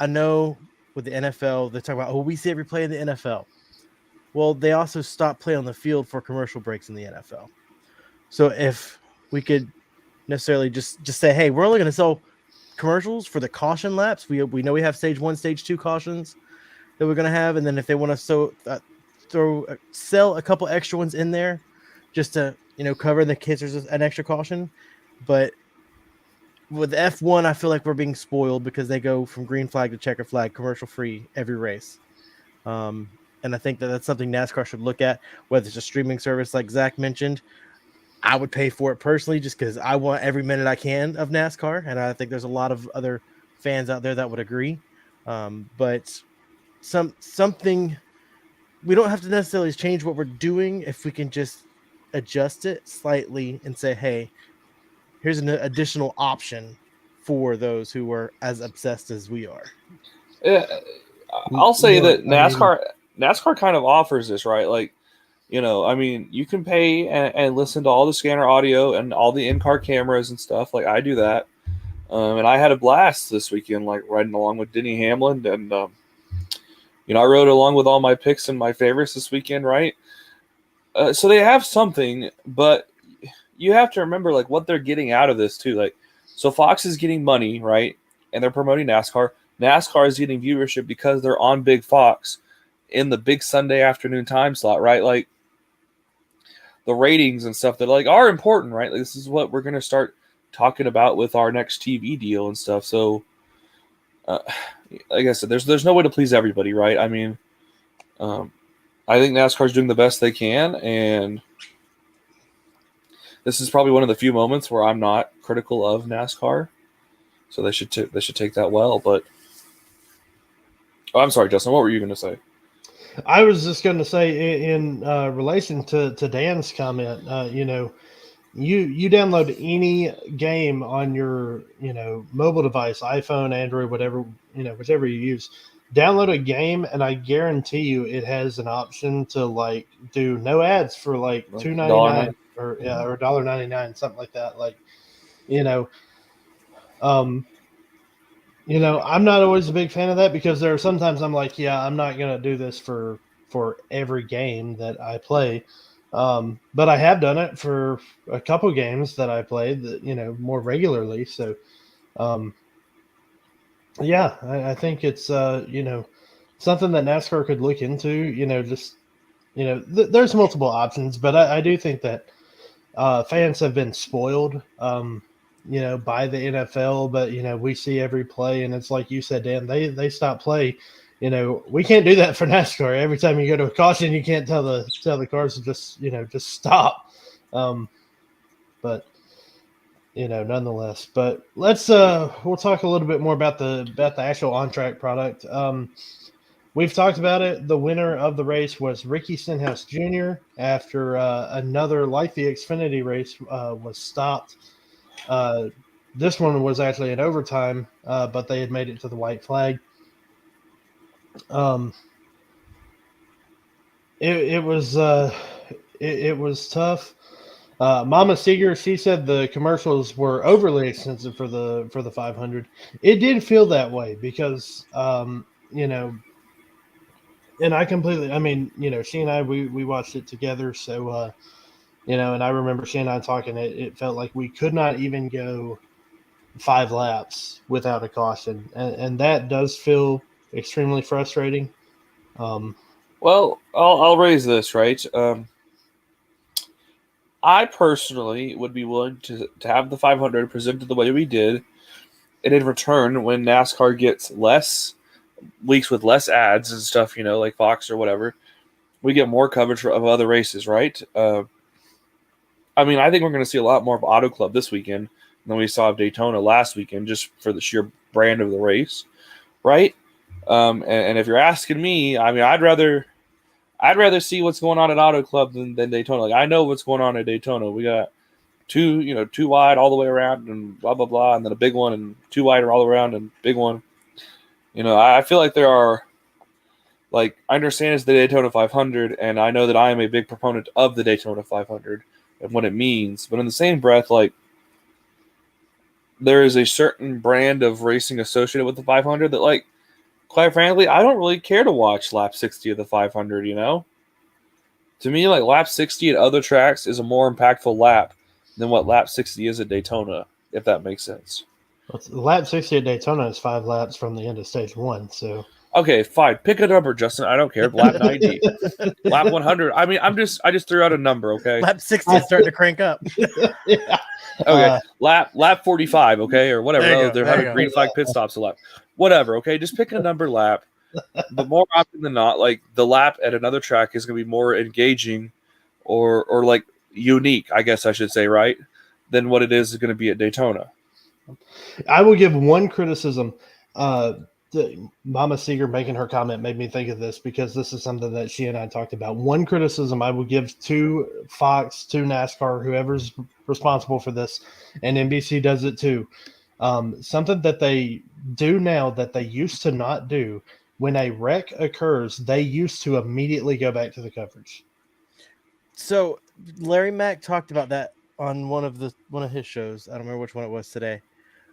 I know with the NFL, they talk about, we see every play in the NFL. Well, they also stop play on the field for commercial breaks in the NFL. So if we could necessarily just say, hey, we're only going to sell commercials for the caution laps. We know we have stage 1, stage 2 cautions that we're going to have. And then if they want to sell a couple extra ones in there just to, cover the case there's an extra caution. But with F1, I feel like we're being spoiled because they go from green flag to checker flag, commercial free every race. And I think that's something NASCAR should look at, whether it's a streaming service like Zach mentioned. I would pay for it personally just because I want every minute I can of NASCAR. And I think there's a lot of other fans out there that would agree. But something we don't have to necessarily change what we're doing if we can just adjust it slightly and say, hey, here's an additional option for those who are as obsessed as we are. Yeah, I'll say that NASCAR kind of offers this, right? Like, I mean, you can pay and listen to all the scanner audio and all the in-car cameras and stuff. Like, I do that. And I had a blast this weekend, like riding along with Denny Hamlin. And, I rode along with all my picks and my favorites this weekend, right? So they have something, but you have to remember, like, what they're getting out of this, too. Like, so Fox is getting money, right? And they're promoting NASCAR. NASCAR is getting viewership because they're on Big Fox in the big Sunday afternoon time slot, right? Like, the ratings and stuff that are important, right? Like, this is what we're going to start talking about with our next TV deal and stuff. So, like I said, there's no way to please everybody, right? I mean, I think NASCAR's doing the best they can, and this is probably one of the few moments where I'm not critical of NASCAR. So they should take that well. But I'm sorry, Justin. What were you going to say? I was just going to say in relation to Dan's comment, you download any game on your mobile device, iPhone, Android, whatever whichever you use. Download a game, and I guarantee you, it has an option to like do no ads for like $2.99 or $1.99, something like that. Like, um, I'm not always a big fan of that because there are sometimes I'm like, yeah, I'm not gonna do this for every game that I play. But I have done it for a couple games that I played that more regularly. So yeah, I think it's something that NASCAR could look into. Just there's multiple options, but I do think that fans have been spoiled. By the NFL, but we see every play, and it's like you said, Dan. They stop play. We can't do that for NASCAR. Every time you go to a caution, you can't tell the cars to just stop. But nonetheless. But let's we'll talk a little bit more about the actual on track product. We've talked about it. The winner of the race was Ricky Stenhouse Jr. after another, like the Xfinity race, was stopped. This one was actually in overtime, but they had made it to the white flag. It was tough. Mama Seeger, she said the commercials were overly extensive for the 500. It did feel that way because and I completely. I mean, she and I we watched it together, so and I remember she and I talking. It felt like we could not even go 5 laps without a caution, and that does feel extremely frustrating. Well, I'll raise this, right. I personally would be willing to have the 500 presented the way we did, and in return, when NASCAR gets less weeks with less ads and stuff, like Fox or whatever, we get more coverage of other races, right? I mean, I think we're going to see a lot more of Auto Club this weekend than we saw of Daytona last weekend, just for the sheer brand of the race, right? And if you're asking me, I mean, I'd rather see what's going on at Auto Club than Daytona. Like, I know what's going on at Daytona. We got two wide all the way around and blah blah blah, and then a big one and two wide all around and big one. I feel like there are, like, I understand it's the Daytona 500, and I know that I am a big proponent of the Daytona 500 and what it means. But in the same breath, like, there is a certain brand of racing associated with the 500 that, like, quite frankly, I don't really care to watch lap 60 of the 500, To me, like, lap 60 at other tracks is a more impactful lap than what lap 60 is at Daytona, if that makes sense. Lap 60 at Daytona is 5 laps from the end of stage 1, so... Okay, fine. Pick a number, Justin. I don't care. Lap 90. Lap 100. I mean, I just threw out a number, okay? Lap 60 is starting to crank up. Yeah. Okay. Lap 45, okay? Or whatever. There you go, They're there having you go. green flag pit stops a lap. Whatever, okay? Just pick a number lap. But more often than not, like, the lap at another track is going to be more engaging or like unique, I guess I should say, right? Than what it is going to be at Daytona. I will give one criticism. Mama Seeger making her comment made me think of this because this is something that she and I talked about. One criticism I will give to Fox, to NASCAR, whoever's responsible for this, and NBC does it too. Something that they do now that they used to not do. When a wreck occurs, they used to immediately go back to the coverage. So Larry Mack talked about that on one of his shows. I don't remember which one it was today.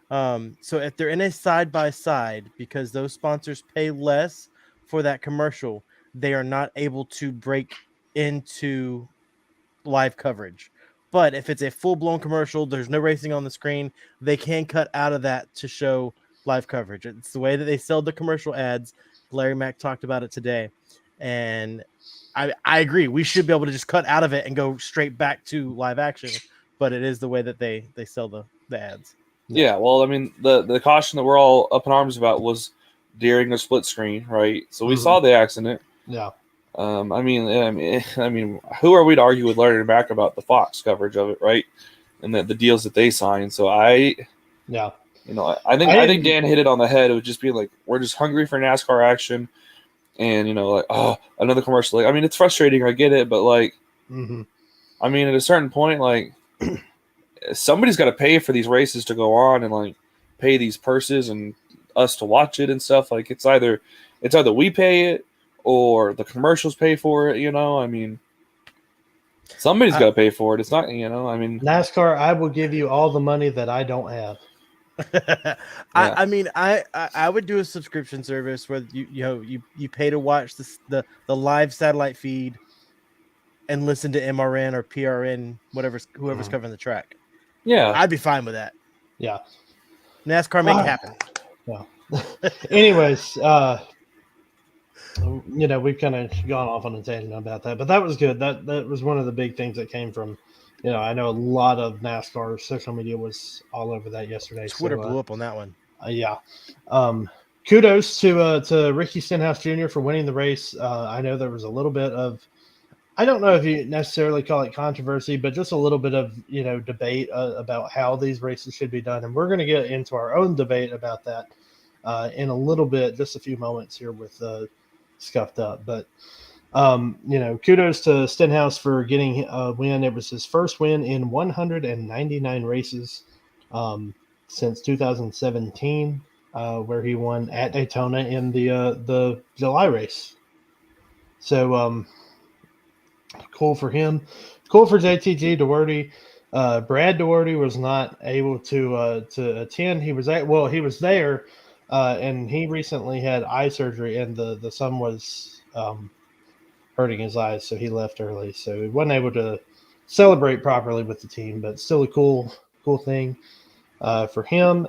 So if they're in a side-by-side, because those sponsors pay less for that commercial, they are not able to break into live coverage. But if it's a full-blown commercial, there's no racing on the screen, they can cut out of that to show live coverage. It's the way that they sell the commercial ads. Larry Mack talked about it today. And I agree. We should be able to just cut out of it and go straight back to live action. But it is the way that they sell the ads. Yeah, well, I mean, the caution that we're all up in arms about was during a split screen, right? So we saw the accident. Yeah. I mean, who are we to argue with Larry Mack about the Fox coverage of it, right? And the deals that they signed. So yeah. I think Dan hit it on the head. It would just be like, we're just hungry for NASCAR action, and like, oh, another commercial. Like, I mean, it's frustrating. I get it, but like, I mean, at a certain point, like, somebody's got to pay for these races to go on and like pay these purses and us to watch it and stuff. Like, it's either we pay it or the commercials pay for it. I mean, somebody's got to pay for it. It's not, I mean, NASCAR, I will give you all the money that I don't have. I mean, I would do a subscription service where you pay to watch the live satellite feed and listen to MRN or PRN, whoever's covering the track. Yeah, I'd be fine with that. Yeah, NASCAR make it happen. Yeah. Anyways, we've kind of gone off on a tangent about that, but that was good. That was one of the big things that came from. I know a lot of NASCAR social media was all over that yesterday. Twitter blew up on that one. Yeah. Kudos to Ricky Stenhouse Jr. for winning the race. I know there was a little bit of, I don't know if you necessarily call it controversy, but just a little bit of debate about how these races should be done, and we're going to get into our own debate about that in a little bit, just a few moments here with Scuffed Up, but. Kudos to Stenhouse for getting a win. It was his first win in 199 races since 2017, where he won at Daytona in the July race. So cool for him. Cool for JTG Doherty. Brad Doherty was not able to attend. He was there, and he recently had eye surgery, and the sun was hurting his eyes, so he left early. So he wasn't able to celebrate properly with the team, but still a cool thing for him.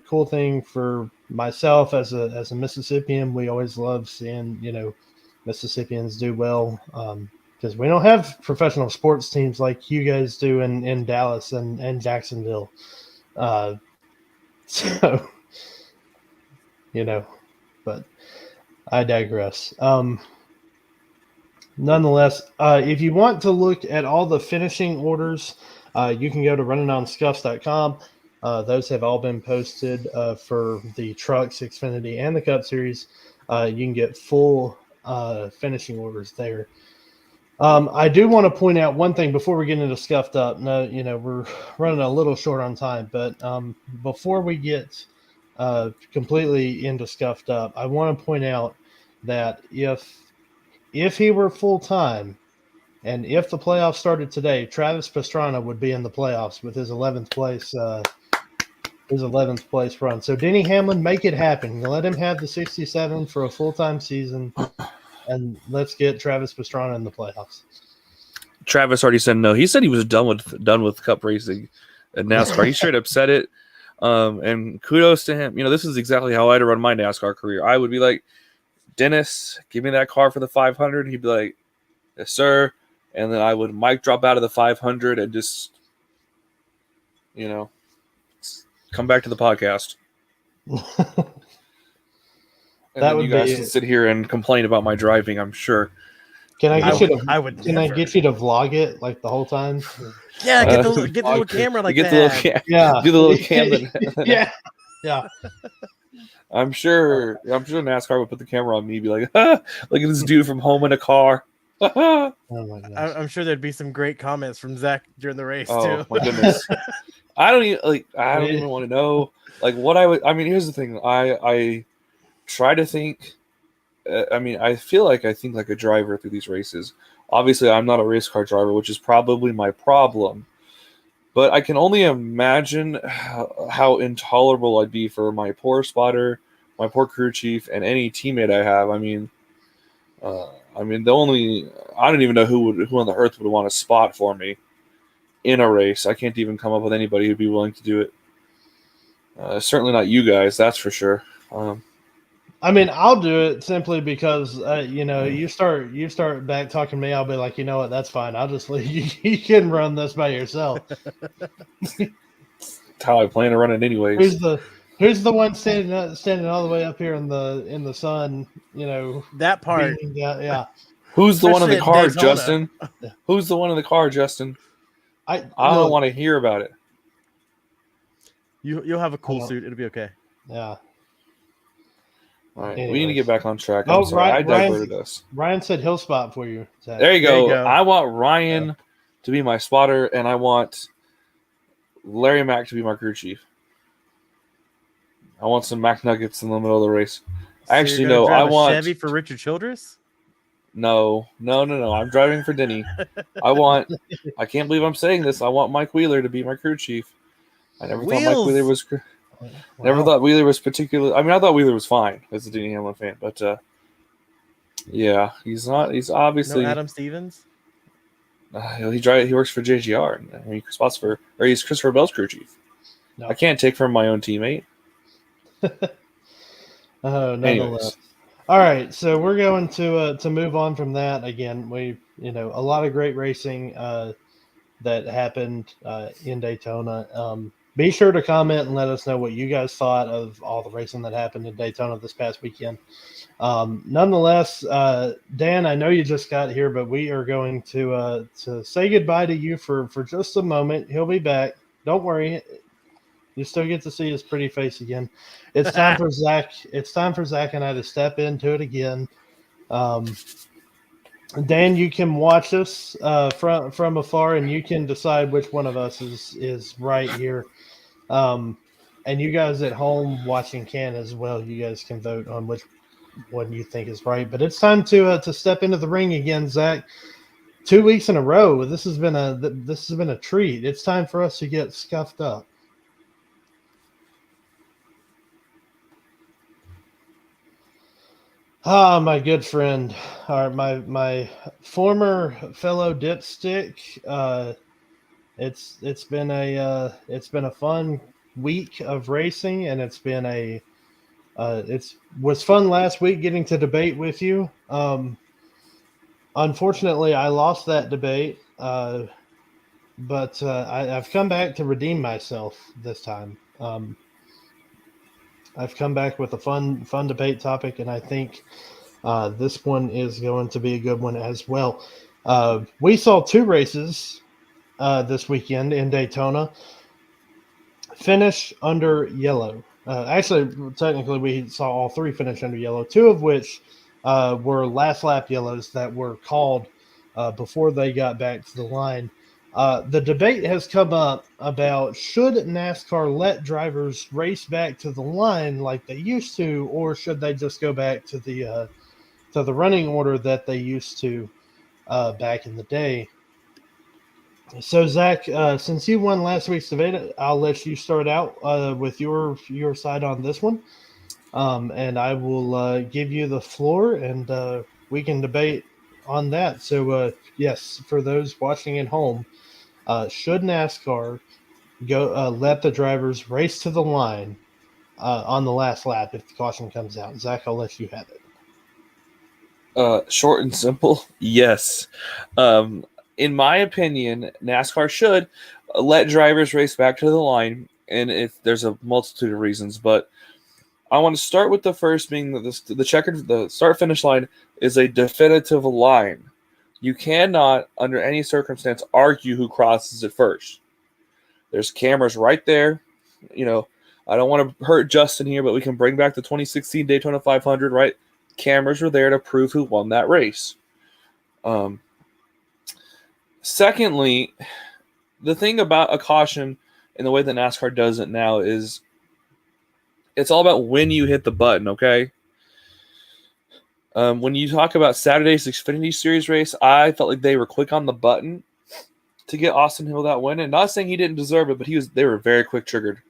Cool thing for myself as a Mississippian. We always love seeing Mississippians do well because we don't have professional sports teams like you guys do in Dallas and Jacksonville. So but I digress. Nonetheless, if you want to look at all the finishing orders, you can go to runninonscuffs.com. Those have all been posted for the Trucks, Xfinity, and the Cup Series. You can get full finishing orders there. I do want to point out one thing before we get into Scuffed Up. No, we're running a little short on time, but before we get completely into Scuffed Up, I want to point out that if he were full-time and if the playoffs started today, Travis Pastrana would be in the playoffs with his 11th place run. So Denny Hamlin, make it happen. Let him have the 67 for a full-time season, and let's get Travis Pastrana in the playoffs. Travis already said no. He said he was done with Cup racing at NASCAR. He straight up said it. And kudos to him. This is exactly how I'd run my NASCAR career. I would be like, Dennis, give me that car for the 500. He'd be like, yes, sir. And then I would mic drop out of the 500 and just, come back to the podcast. And that would you guys can sit here and complain about my driving, I'm sure. Can I get you to vlog it like the whole time? Yeah, get the little camera like get that. The little do the little camera. Yeah. I'm sure NASCAR would put the camera on me, be like, look at this dude from home in a car. Oh my gosh. I'm sure there'd be some great comments from Zach during the race too. Oh my goodness. I don't even want to know what I would. I mean, here's the thing. I try to think. I feel like I think like a driver through these races. Obviously, I'm not a race car driver, which is probably my problem. But I can only imagine how intolerable I'd be for my poor spotter, my poor crew chief, and any teammate I have. I don't even know who on the earth would want to spot for me in a race. I can't even come up with anybody who'd be willing to do it. Certainly not you guys, that's for sure. I'll do it simply because you start back talking to me. I'll be like, you know what, that's fine. I'll just leave you. You can run this by yourself. That's how I plan to run it anyways. Who's the one standing all the way up here in the sun? That part. Yeah. Who's the one in the car, Daytona. Justin? Who's the one in the car, Justin? I don't want to hear about it. You'll have a cool Oh. suit. It'll be okay. Yeah. All right, Anyways. we need to get back on track. Oh, I'm sorry, I Ryan- diverted us. Ryan said he'll spot for you. Zach. There you There you go. go. I want Ryan to be my spotter, and I want Larry Mack to be my crew chief. I want some Mac Nuggets in the middle of the race. So Actually, you're gonna no, drive I a want Chevy for Richard Childress. no. I'm driving for Denny. I can't believe I'm saying this. I want Mike Wheeler to be my crew chief. I never thought Mike Wheeler was. Never thought Wheeler was particularly. I mean, I thought Wheeler was fine as a Denny Hamlin fan, but yeah, he's not. He's obviously No Adam Stevens. He works for JGR, and he spots for, or he's Christopher Bell's crew chief. No. I can't take from my own teammate. Nonetheless. Anyways. All right, so we're going to move on from that. Again, a lot of great racing that happened in Daytona. Be sure to comment and let us know what you guys thought of all the racing that happened in Daytona this past weekend. Nonetheless, Dan, I know you just got here, but we are going to say goodbye to you for just a moment. He'll be back. Don't worry. You still get to see his pretty face again. It's time for Zach. It's time for Zach and I to step into it again. Dan, you can watch us from afar, and you can decide which one of us is right here. And you guys at home watching can as well. You guys can vote on which one you think is right. But it's time to step into the ring again, Zach. 2 weeks in a row. This has been a treat. It's time for us to get scuffed up. Ah, my good friend, my former fellow dipstick. It's been a fun week of racing, and it was fun last week getting to debate with you. Unfortunately, I lost that debate, but I've come back to redeem myself this time. I've come back with a fun debate topic, and I think this one is going to be a good one as well. We saw 2 races this weekend in Daytona finish under yellow. Actually, technically, we saw all 3 finish under yellow, 2 of which were last lap yellows that were called before they got back to the line. The debate has come up about should NASCAR let drivers race back to the line like they used to, or should they just go back to the running order that they used to back in the day. So, Zach, since you won last week's debate, I'll let you start out with your side on this one, and I will give you the floor, and we can debate on that. So, yes, for those watching at home, should NASCAR go let the drivers race to the line on the last lap if the caution comes out? Zach, I'll let you have it. Short and simple, yes. In my opinion, NASCAR should let drivers race back to the line, and there's a multitude of reasons, but I want to start with the first being that the start-finish line is a definitive line. You cannot, under any circumstance, argue who crosses it first. There's cameras right there. I don't want to hurt Justin here, but we can bring back the 2016 Daytona 500, right? Cameras were there to prove who won that race. Secondly, the thing about a caution and the way that NASCAR does it now is it's all about when you hit the button, okay? When you talk about Saturday's Xfinity Series race, I felt like they were quick on the button to get Austin Hill that win. And not saying he didn't deserve it, but they were very quick triggered.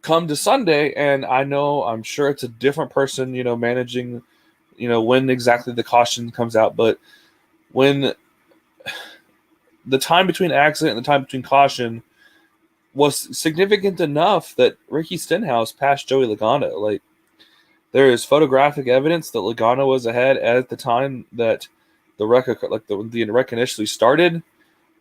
Come to Sunday, and I'm sure it's a different person, managing, when exactly the caution comes out. But when the time between accident and the time between caution was significant enough that Ricky Stenhouse passed Joey Logano. Like, there is photographic evidence that Logano was ahead at the time that the wreck initially started,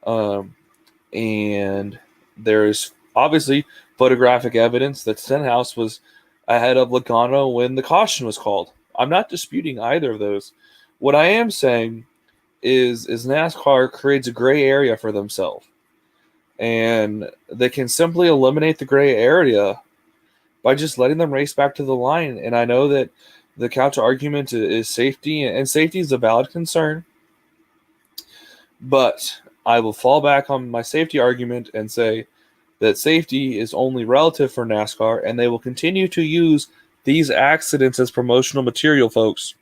and there's obviously photographic evidence that Stenhouse was ahead of Logano when the caution was called. I'm not disputing either of those. What I am saying is NASCAR creates a gray area for themselves. and they can simply eliminate the gray area by just letting them race back to the line. And I know that the counter argument is safety, and safety is a valid concern, but I will fall back on my safety argument and say that safety is only relative for NASCAR, and they will continue to use these accidents as promotional material, folks.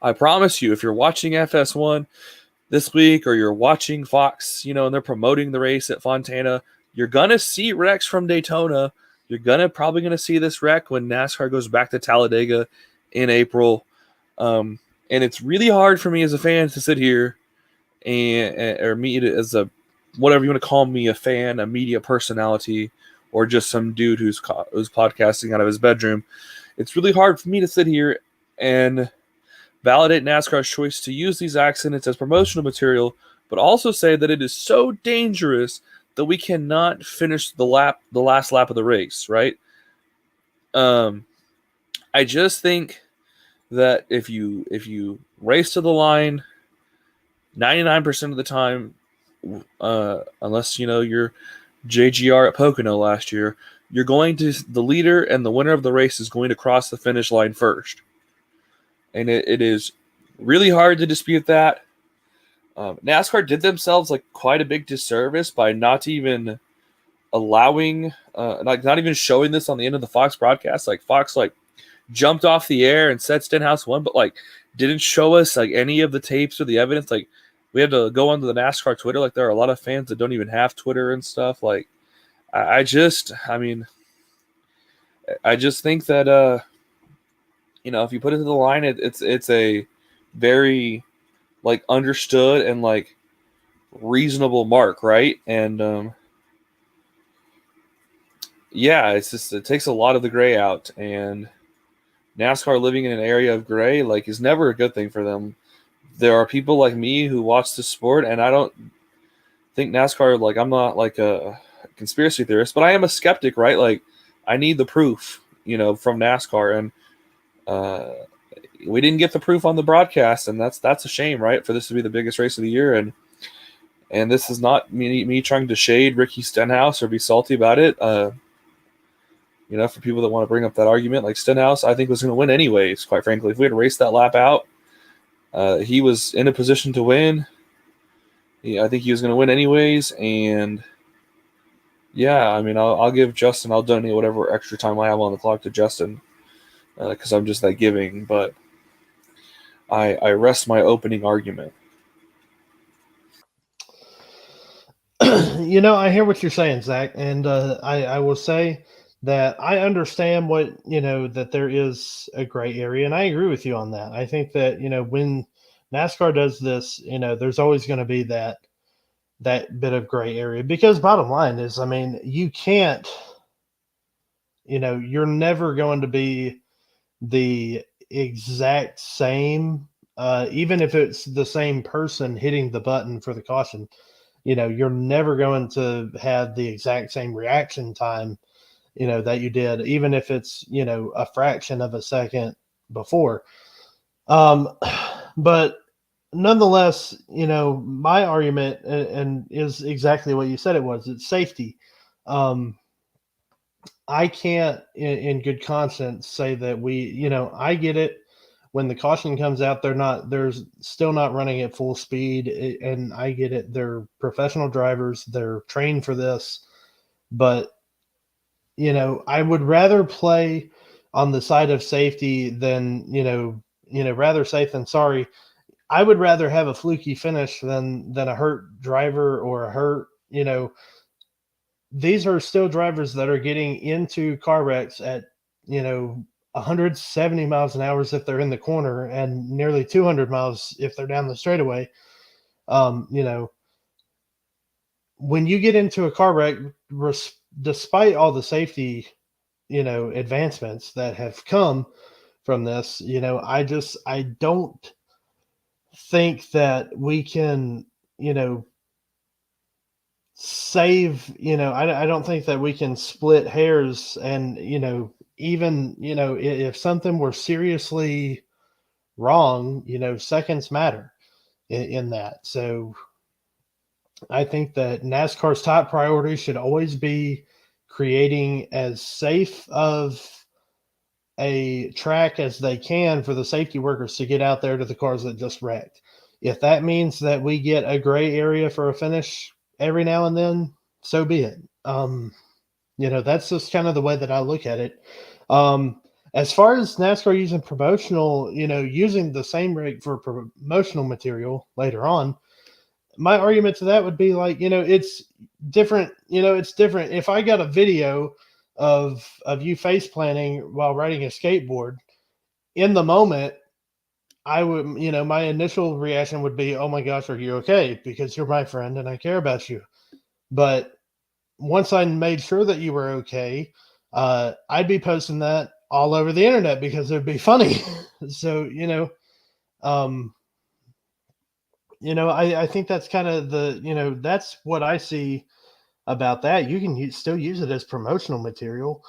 I promise you, if you're watching FS1 this week or you're watching Fox, and they're promoting the race at Fontana, you're going to see wrecks from Daytona. You're probably going to see this wreck when NASCAR goes back to Talladega in April. And it's really hard for me as a fan to sit here or me as a, whatever you want to call me, a fan, a media personality, or just some dude who's podcasting out of his bedroom. It's really hard for me to sit here and validate NASCAR's choice to use these accidents as promotional material, but also say that it is so dangerous that we cannot finish the last lap of the race, right? I just think that if you race to the line 99% of the time, unless you're JGR at Pocono last year, the leader and the winner of the race is going to cross the finish line first. And it is really hard to dispute that. NASCAR did themselves quite a big disservice by not even allowing, not even showing this on the end of the Fox broadcast. Fox jumped off the air and said Stenhouse won, but didn't show us any of the tapes or the evidence. We had to go onto the NASCAR Twitter. There are a lot of fans that don't even have Twitter and stuff. I just think that if you put it to the line, it's a very understood and reasonable mark, right? And it takes a lot of the gray out, and NASCAR living in an area of gray is never a good thing for them. There are people like me who watch this sport, and I don't think NASCAR, I'm not a conspiracy theorist, but I am a skeptic, right? I need the proof, from NASCAR, and we didn't get the proof on the broadcast, and that's a shame, right? For this to be the biggest race of the year, and this is not me trying to shade Ricky Stenhouse or be salty about it. For people that want to bring up that argument, Stenhouse, I think was going to win anyways. Quite frankly, if we had raced that lap out, he was in a position to win. I think he was going to win anyways, and I'll give Justin. I'll donate whatever extra time I have on the clock to Justin. Because I'm just that giving, but I rest my opening argument. I hear what you're saying, Zach, and I will say that I understand that there is a gray area, and I agree with you on that. I think that when NASCAR does this, there's always going to be that bit of gray area, because bottom line is, you can't, you're never going to be the exact same, even if it's the same person hitting the button for the caution, you're never going to have the exact same reaction time, that you did, even if it's, a fraction of a second before. But nonetheless, my argument and is exactly what you said it was. It's safety. I can't, in good conscience, say that I get it. When the caution comes out, they're still not running at full speed, and I get it. They're professional drivers. They're trained for this, but I would rather play on the side of safety than rather safe than sorry. I would rather have a fluky finish than a hurt driver or a hurt. These are still drivers that are getting into car wrecks at 170 miles an hour if they're in the corner, and nearly 200 miles if they're down the straightaway. When you get into a car wreck, despite all the safety, advancements that have come from this, I don't think that we can, save, I don't think that we can split hairs, and, even, if something were seriously wrong, seconds matter in that. So I think that NASCAR's top priority should always be creating as safe of a track as they can for the safety workers to get out there to the cars that just wrecked. If that means that we get a gray area for a finish every now and then, so be it. That's just kind of the way that I look at it. As far as NASCAR using promotional, using the same rig for promotional material later on, my argument to that would be like, it's different. It's different. If I got a video of you face planting while riding a skateboard in the moment, I would, my initial reaction would be, oh my gosh, are you okay? Because you're my friend and I care about you. But once I made sure that you were okay, I'd be posting that all over the internet because it'd be funny. So, I think that's kind of that's what I see about that. You can still use it as promotional material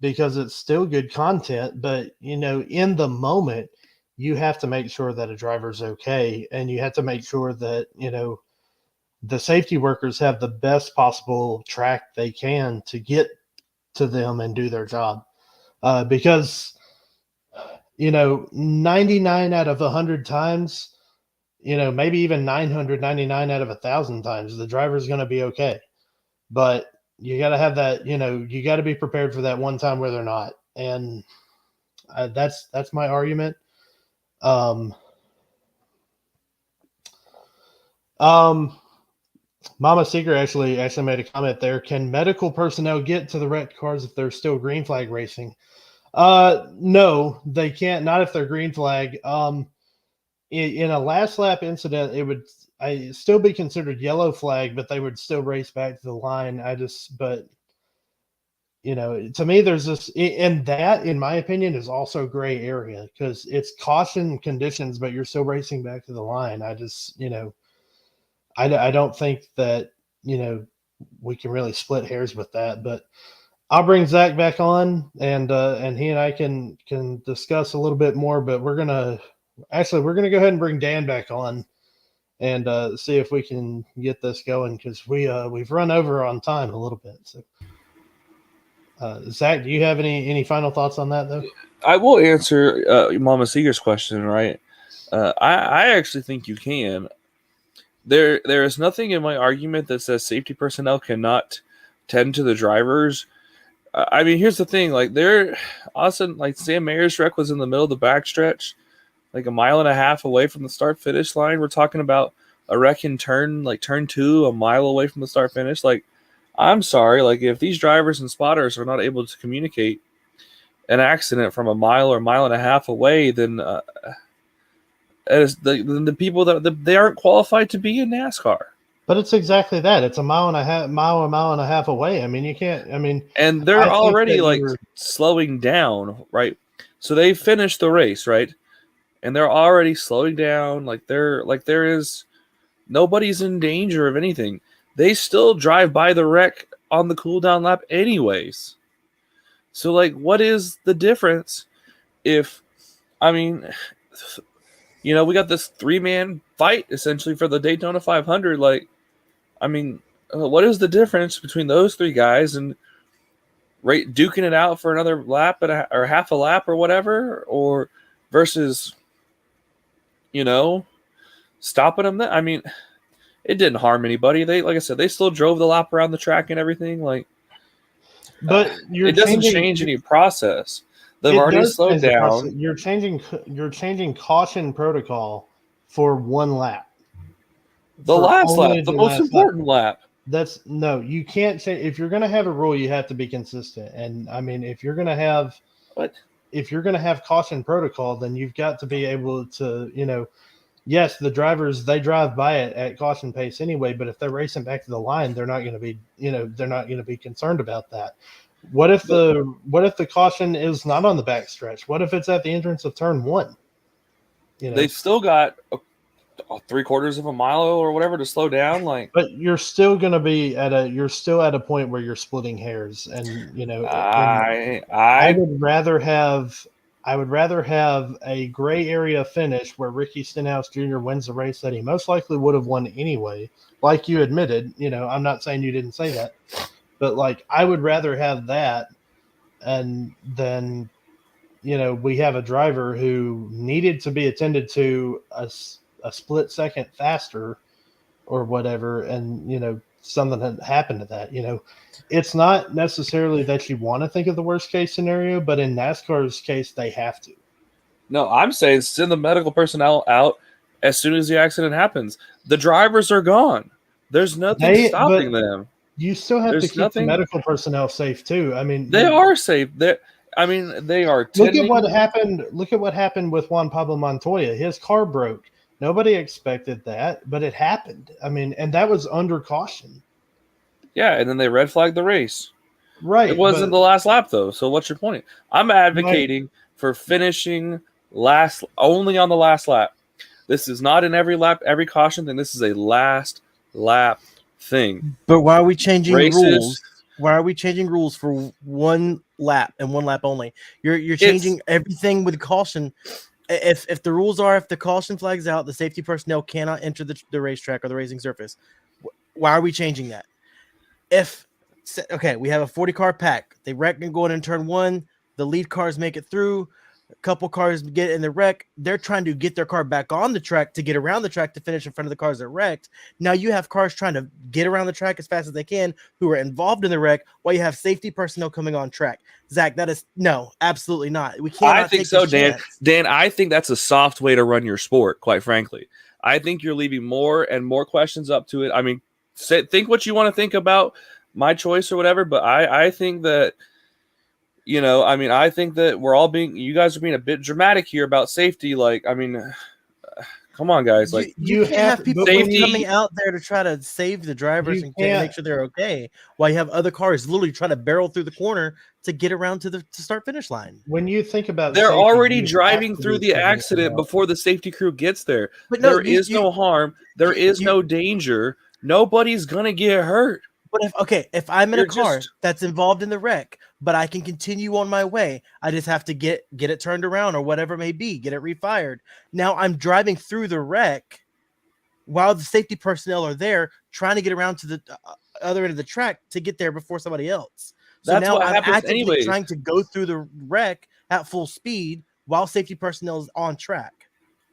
because it's still good content. But, in the moment, you have to make sure that a driver's okay. And you have to make sure that, the safety workers have the best possible track they can to get to them and do their job. Because, 99 out of 100 times, maybe even 999 out of 1,000 times, the driver's going to be okay. But you got to have that, you got to be prepared for that one time where they're not. And that's my argument. Mama Seeker actually made a comment there. Can medical personnel get to the wrecked cars if they're still green flag racing? No, they can't. Not if they're green flag. In a last lap incident, it would still be considered yellow flag, but they would still race back to the line. To me, there's this, and that, in my opinion, is also gray area because it's caution conditions, but you're still racing back to the line. I don't think that, we can really split hairs with that, but I'll bring Zach back on and he and I can discuss a little bit more, but we're going to go ahead and bring Dan back on and see if we can get this going because we've run over on time a little bit. So, Zach, do you have any final thoughts on that though? I will answer Mama Seeger's question, right? I actually think you can. There is nothing in my argument that says safety personnel cannot tend to the drivers. I mean, here's the thing: like Sam Mayer's wreck was in the middle of the backstretch, like a mile and a half away from the start finish line. We're talking about a wreck in turn 2, a mile away from the start finish. Like, I'm sorry, like if these drivers and spotters are not able to communicate an accident from a mile or mile and a half away, then as the people they aren't qualified to be in NASCAR. But it's exactly that. It's a mile and a half away. I mean, you can't. I mean, and they're already slowing down, right? So they finished the race, right? And they're already slowing down. There is nobody's in danger of anything. They still drive by the wreck on the cool down lap, anyways. So, what is the difference? We got this 3-man fight essentially for the Daytona 500. What is the difference between those 3 guys and duking it out for another lap or half a lap or whatever, or versus, stopping them? It didn't harm anybody. They, like I said, they still drove the lap around the track and everything. But it doesn't change any process. They've already slowed down. You're changing caution protocol for one lap. The last lap, the most important lap. You can't say, if you're going to have a rule, you have to be consistent. And I mean, if you're going to have caution protocol, then you've got to be able to, yes, the drivers, they drive by it at caution pace anyway, but if they're racing back to the line, they're not going to be, they're not going to be concerned about that. What if the caution is not on the backstretch? What if it's at the entrance of turn 1? They've still got 3/4 of a mile or whatever to slow down. But you're still going to be at a point where you're splitting hairs, and I would rather have I would rather have a gray area finish where Ricky Stenhouse Jr. wins a race that he most likely would have won anyway. Like you admitted, I'm not saying you didn't say that, but like I would rather have that, and then we have a driver who needed to be attended to a split second faster or whatever, and something had happened to that. It's not necessarily that you want to think of the worst case scenario, but in NASCAR's case, they have to. No, I'm saying send the medical personnel out as soon as the accident happens. The drivers are gone. There's nothing stopping them. You still have to keep the medical personnel safe too. I mean, they are safe. They are. Look at what happened. Look at what happened with Juan Pablo Montoya. His car broke. Nobody expected that, but it happened. I mean, and that was under caution. Yeah, and then they red flagged the race. Right. It wasn't the last lap though. So what's your point? I'm advocating for finishing only on the last lap. This is not in every lap, every caution thing. This is a last lap thing. But why are we changing rules? Why are we changing rules for one lap and one lap only? You're changing everything with caution. If the rules are, if the caution flags out, the safety personnel cannot enter the racetrack or the racing surface. Why are we changing that? We have a 40 car pack. They wreck and go in turn one. The lead cars make it through. A couple cars get in the wreck. They're trying to get their car back on the track to get around the track to finish in front of the cars that wrecked. Now you have cars trying to get around the track as fast as they can who are involved in the wreck while you have safety personnel coming on track. Zach, that is no, absolutely not. We can't. I think so, Dan. Dan, I think that's a soft way to run your sport, quite frankly. I think you're leaving more and more questions up to it. I mean, think what you want to think about my choice or whatever, but I think that I think that you guys are being a bit dramatic here about safety. Like, I mean, come on, guys. Like, you can't have people coming out there to try to save the drivers and make sure they're okay, while you have other cars literally trying to barrel through the corner to get around to the start finish line. When you think about they're already driving through the accident before the safety crew gets there. But there is no harm. There is no danger. Nobody's gonna get hurt. But if I'm in a car that's involved in the wreck, but I can continue on my way, I just have to get it turned around or whatever it may be, get it refired. Now I'm driving through the wreck while the safety personnel are there trying to get around to the other end of the track to get there before somebody else. So that's now what I'm happens actively anyways. Trying to go through the wreck at full speed while safety personnel is on track.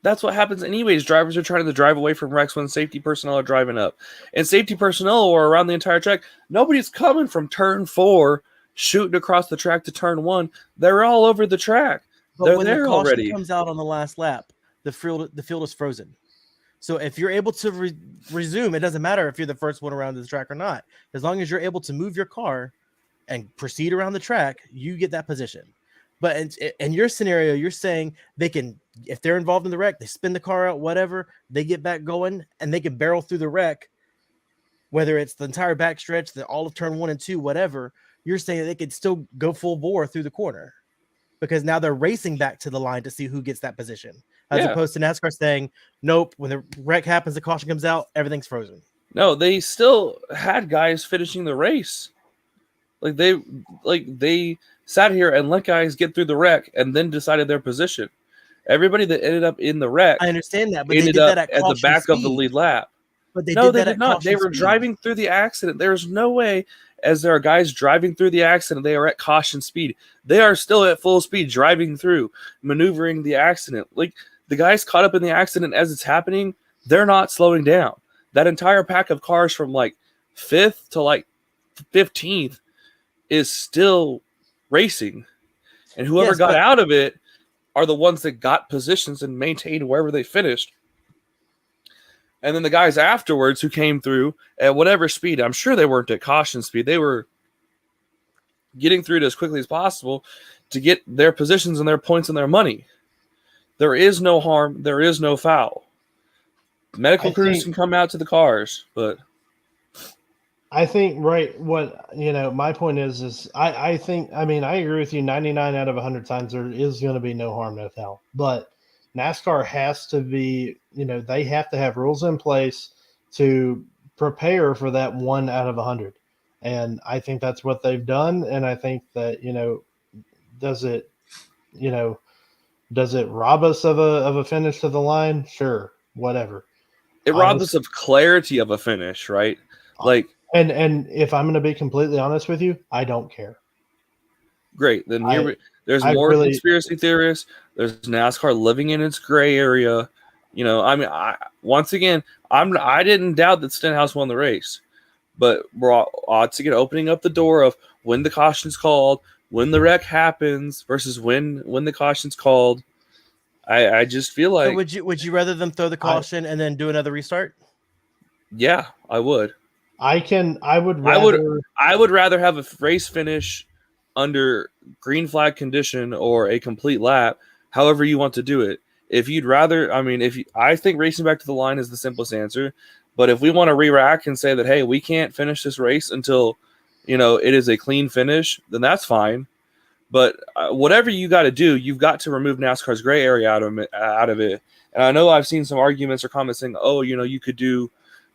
That's what happens anyways. Drivers are trying to drive away from wrecks when safety personnel are driving up. And safety personnel are around the entire track. Nobody's coming from turn 4, shooting across the track to turn 1. They're all over the track. They're when there the caution already. Comes out on the last lap, the field is frozen. So if you're able to resume, it doesn't matter if you're the first one around the track or not. As long as you're able to move your car and proceed around the track, you get that position. But in your scenario, you're saying they can, if they're involved in the wreck, they spin the car out, whatever, they get back going, and they can barrel through the wreck, whether it's the entire backstretch, all of turn 1 and 2, whatever. You're saying they could still go full bore through the corner because now they're racing back to the line to see who gets that position, as opposed to NASCAR saying, nope, when the wreck happens, the caution comes out, everything's frozen. No, they still had guys finishing the race. They sat here and let guys get through the wreck and then decided their position. Everybody that ended up in the wreck, I understand that, but ended they did up that at the back of the lead lap. But they did not. They were driving through the accident. There's no way, as there are guys driving through the accident, they are at caution speed. They are still at full speed, driving through, maneuvering the accident. Like the guys caught up in the accident as it's happening, they're not slowing down. That entire pack of cars from like 5th to like 15th is still racing, and whoever got out of it are the ones that got positions and maintained wherever they finished. And then the guys afterwards who came through at whatever speed, I'm sure they weren't at caution speed. They were getting through it as quickly as possible to get their positions and their points and their money. There is no harm. There is no foul. Medical crews can come out to the cars, but I think my point is I think, I mean, I agree with you 99 out of 100 times there is going to be no harm, no foul. But NASCAR has to be, they have to have rules in place to prepare for that 1 out of 100. And I think that's what they've done. And I think that, does it, Does it rob us of a finish to the line? Sure, whatever. It robbed us of clarity of a finish, right? Like, and if I'm going to be completely honest with you, I don't care. Great. Then there's I more really- conspiracy theorists. There's NASCAR living in its gray area. You know, I mean, I didn't doubt that Stenhouse won the race, but we're odds to get opening up the door of when the caution's called, when the wreck happens versus when the caution's called. I just feel like, So would you rather them throw the caution and then do another restart? yeah, I would. I would rather have a race finish under green flag condition or a complete lap, however you want to do it. If you'd rather, I mean, I think racing back to the line is the simplest answer. But if we want to re-rack and say that, hey, we can't finish this race until, it is a clean finish, then that's fine. But whatever you got to do, you've got to remove NASCAR's gray area out of it. And I know I've seen some arguments or comments saying, oh, you could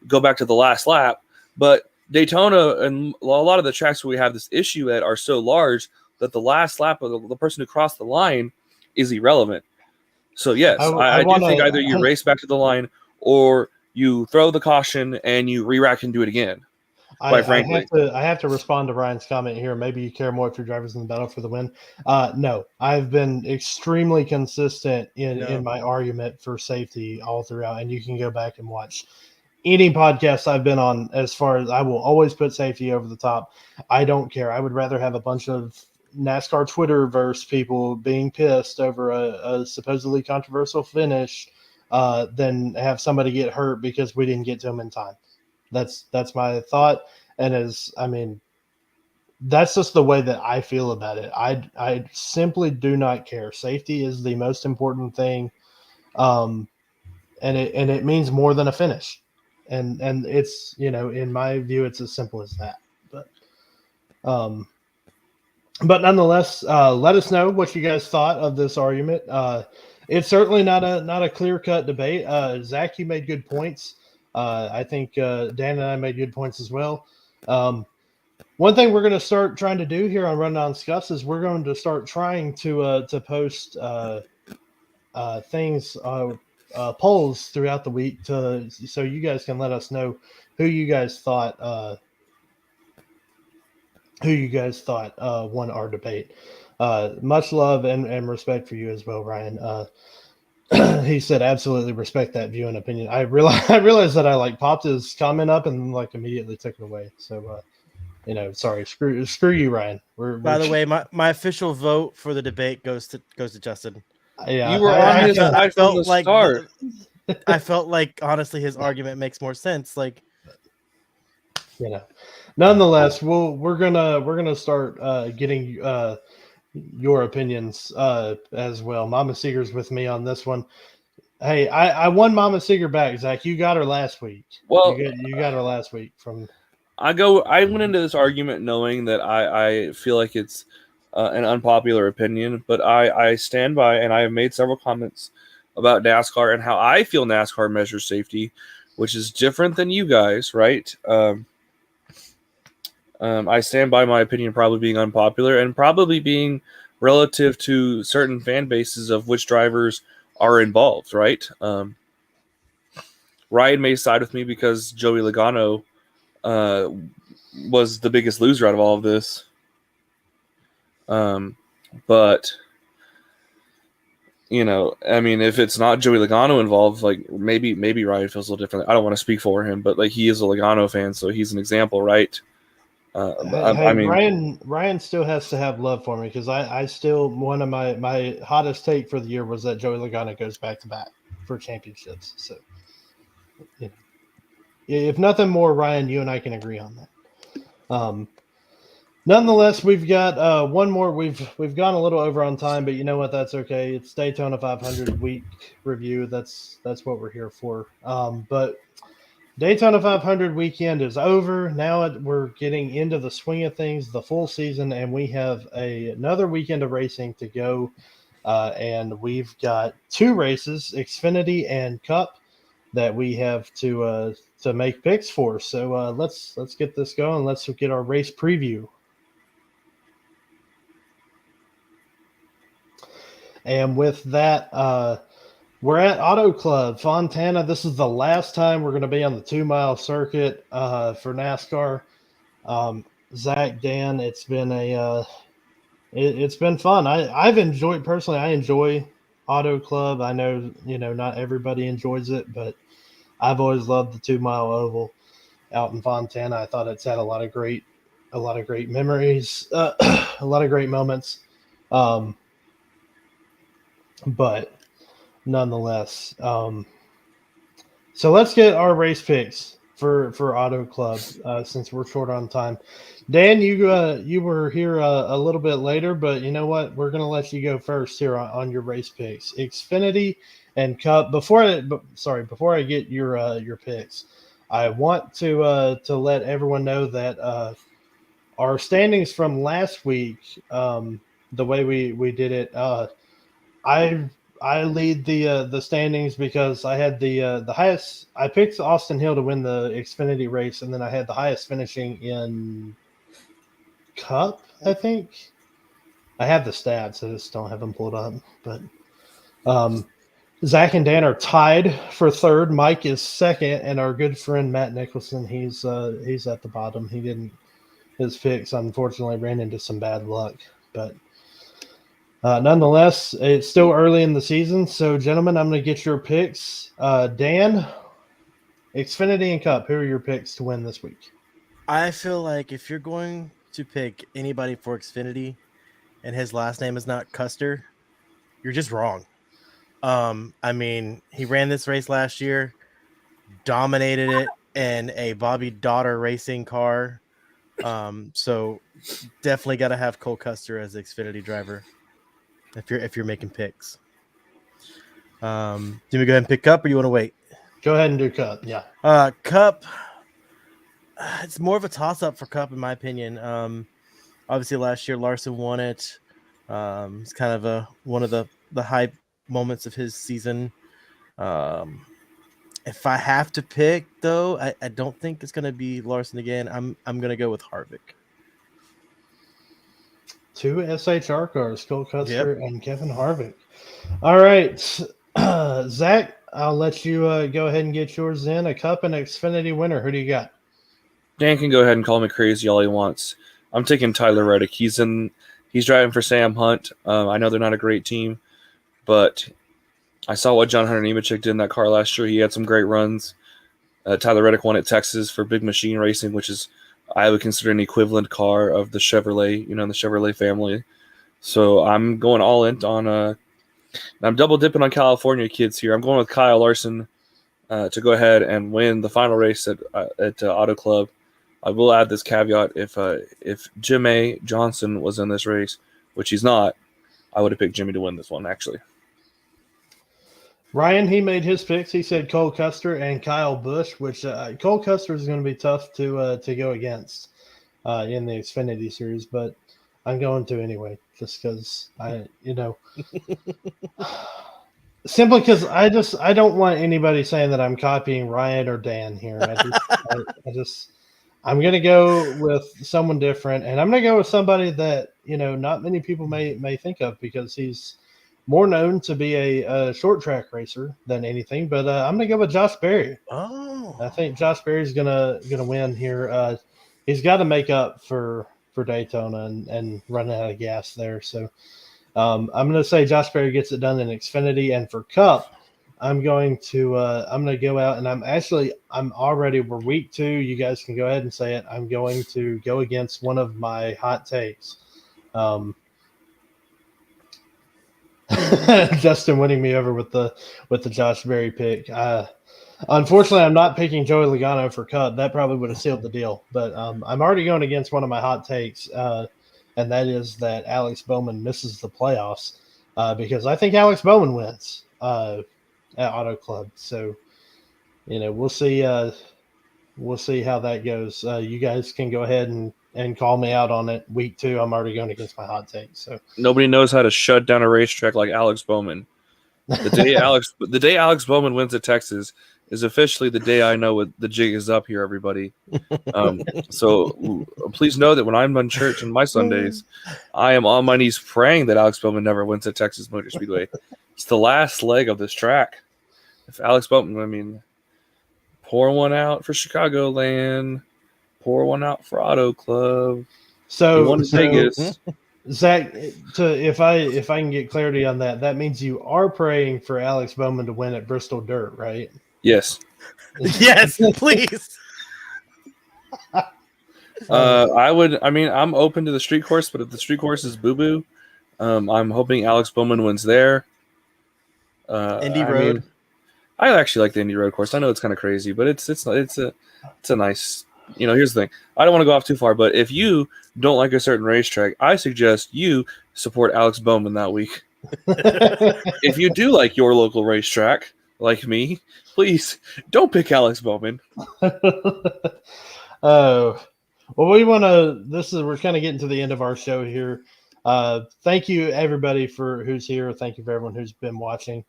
go back to the last lap. But Daytona and a lot of the tracks where we have this issue at are so large that the last lap of the person who crossed the line is irrelevant. So, yes, I do think either you race back to the line or you throw the caution and you re-rack and do it again. Quite frankly. I have to respond to Ryan's comment here. Maybe you care more if your driver's in the battle for the win. No, I've been extremely consistent in my argument for safety all throughout, and you can go back and watch any podcast I've been on. As far as I will always put safety over the top. I don't care. I would rather have a bunch of NASCAR Twitterverse people being pissed over a supposedly controversial finish than have somebody get hurt because we didn't get to them in time. That's my thought, and that's just the way that I feel about it. I simply do not care. Safety is the most important thing, and it means more than a finish, and it's in my view it's as simple as that. But nonetheless, let us know what you guys thought of this argument. It's certainly not a clear-cut debate. Zach, you made good points. I think Dan and I made good points as well. One thing we're going to start trying to do here on Runnin on Scuffs is we're going to start trying to post things, polls throughout the week so you guys can let us know who you guys thought won our debate. Much love and respect for you as well, Ryan. He said, absolutely respect that view and opinion. I realized that I popped his comment up and immediately took it away. So, sorry, screw you, Ryan. By the way, my official vote for the debate goes to Justin. Yeah, you were on his side from the start. I felt like honestly his argument makes more sense. Nonetheless, we're gonna start getting your opinions as well. Mama Seeger's with me on this one. Hey, I won Mama Seeger back, Zach. You got her last week. Well, you got her last week from. I went into this argument knowing that I feel like it's an unpopular opinion, but I stand by, and I have made several comments about NASCAR and how I feel NASCAR measures safety, which is different than you guys, right? I stand by my opinion probably being unpopular and probably being relative to certain fan bases of which drivers are involved, right? Ryan may side with me because Joey Logano was the biggest loser out of all of this. But if it's not Joey Logano involved, maybe Ryan feels a little differently. I don't want to speak for him, but he is a Logano fan, so he's an example, right? Ryan still has to have love for me because I still, one of my hottest take for the year was that Joey Logano goes back to back for championships. So, if nothing more, Ryan, you and I can agree on that. Nonetheless, we've got one more. We've gone a little over on time, but you know what? That's okay. It's Daytona 500 week review. That's what we're here for. But Daytona 500 weekend is over. Now we're getting into the swing of things, the full season, and we have another weekend of racing to go. And we've got two races, Xfinity and Cup, that we have to make picks for. So let's get this going. Let's get our race preview. And with that, we're at Auto Club Fontana. This is the last time we're going to be on the 2-mile circuit for NASCAR. Zach, Dan, it's been it's been fun. I've enjoyed personally. I enjoy Auto Club. I know not everybody enjoys it, but I've always loved the 2-mile oval out in Fontana. I thought it's had a lot of great memories, a lot of great moments. But nonetheless, so let's get our race picks for Auto Club since we're short on time. Dan, you were here a little bit later, but you know what? We're gonna let you go first here on your race picks, Xfinity and Cup. Before I get your picks, I want to let everyone know that our standings from last week, the way we did it, I lead the standings because I had the highest. I picked Austin Hill to win the Xfinity race, and then I had the highest finishing in Cup. I think I have the stats. I just don't have them pulled up. But Zach and Dan are tied for third. Mike is second, and our good friend Matt Nicholson, he's at the bottom. He didn't. His picks unfortunately ran into some bad luck, but. Nonetheless, it's still early in the season, so gentlemen, I'm going to get your picks. Dan, Xfinity and Cup, who are your picks to win this week? I feel like if you're going to pick anybody for Xfinity and his last name is not Custer, you're just wrong. I mean, he ran this race last year, dominated it in a Bobby Daughter racing car. So definitely got to have Cole Custer as the Xfinity driver. If you're making picks, do we go ahead and pick Cup, or you want to wait? Go ahead and do Cup. Yeah. Cup. It's more of a toss up for Cup, in my opinion. Obviously, last year Larson won it. It's kind of one of the high moments of his season. If I have to pick, though, I don't think it's going to be Larson again. I'm going to go with Harvick. 2 SHR cars, Cole Custer and Kevin Harvick. All right, Zach, I'll let you go ahead and get yours in. A Cup and Xfinity winner. Who do you got? Dan can go ahead and call me crazy all he wants. I'm taking Tyler Reddick. He's driving for Sam Hunt. I know they're not a great team, but I saw what John Hunter Nemechek did in that car last year. He had some great runs. Tyler Reddick won at Texas for Big Machine Racing, which is I would consider an equivalent car of the Chevrolet, the Chevrolet family. So I'm going all in on I'm double dipping on California kids here. I'm going with Kyle Larson to go ahead and win the final race at Auto Club. I will add this caveat: if Jim A. Johnson was in this race, which he's not, I would have picked Jimmy to win this one, actually. Ryan, he made his picks. He said Cole Custer and Kyle Busch, which Cole Custer is going to be tough to go against in the Xfinity series, but I'm going to anyway, just because simply because I don't want anybody saying that I'm copying Ryan or Dan here. I'm going to go with someone different, and I'm going to go with somebody that not many people may think of because he's more known to be a short track racer than anything, but I'm gonna go with Josh Berry. Oh, I think Josh Berry's gonna win here. He's got to make up for Daytona and running out of gas there. So I'm gonna say Josh Berry gets it done in Xfinity, and for Cup, I'm going to go out and I'm already we're week 2. You guys can go ahead and say it. I'm going to go against one of my hot takes. Justin winning me over with the Josh Berry pick. Unfortunately, I'm not picking Joey Logano for Cup. That probably would have sealed the deal. But I'm already going against one of my hot takes, and that is that Alex Bowman misses the playoffs because I think Alex Bowman wins at Auto Club. So, we'll see. We'll see how that goes. You guys can go ahead and call me out on it. Week 2, I'm already going against my hot take. So nobody knows how to shut down a racetrack like Alex Bowman. The day Alex Bowman wins at Texas is officially the day I know what the jig is up here, everybody. So please know that when I'm on church on my Sundays, I am on my knees praying that Alex Bowman never wins at Texas Motor Speedway. It's the last leg of this track. If Alex Bowman, pour one out for Chicagoland, pour one out for Auto Club. He won in Vegas. Zach, if I can get clarity on that, that means you are praying for Alex Bowman to win at Bristol Dirt, right? Yes. Yes, please. I'm open to the street course, but if the street course is boo-boo, I'm hoping Alex Bowman wins there. Indy Road. I actually like the Indy Road course. I know it's kind of crazy, but it's a nice. Here's the thing. I don't want to go off too far, but if you don't like a certain racetrack, I suggest you support Alex Bowman that week. If you do like your local racetrack, like me, please don't pick Alex Bowman. Oh, well, we're kind of getting to the end of our show here. Thank you everybody who's here. Thank you for everyone who's been watching.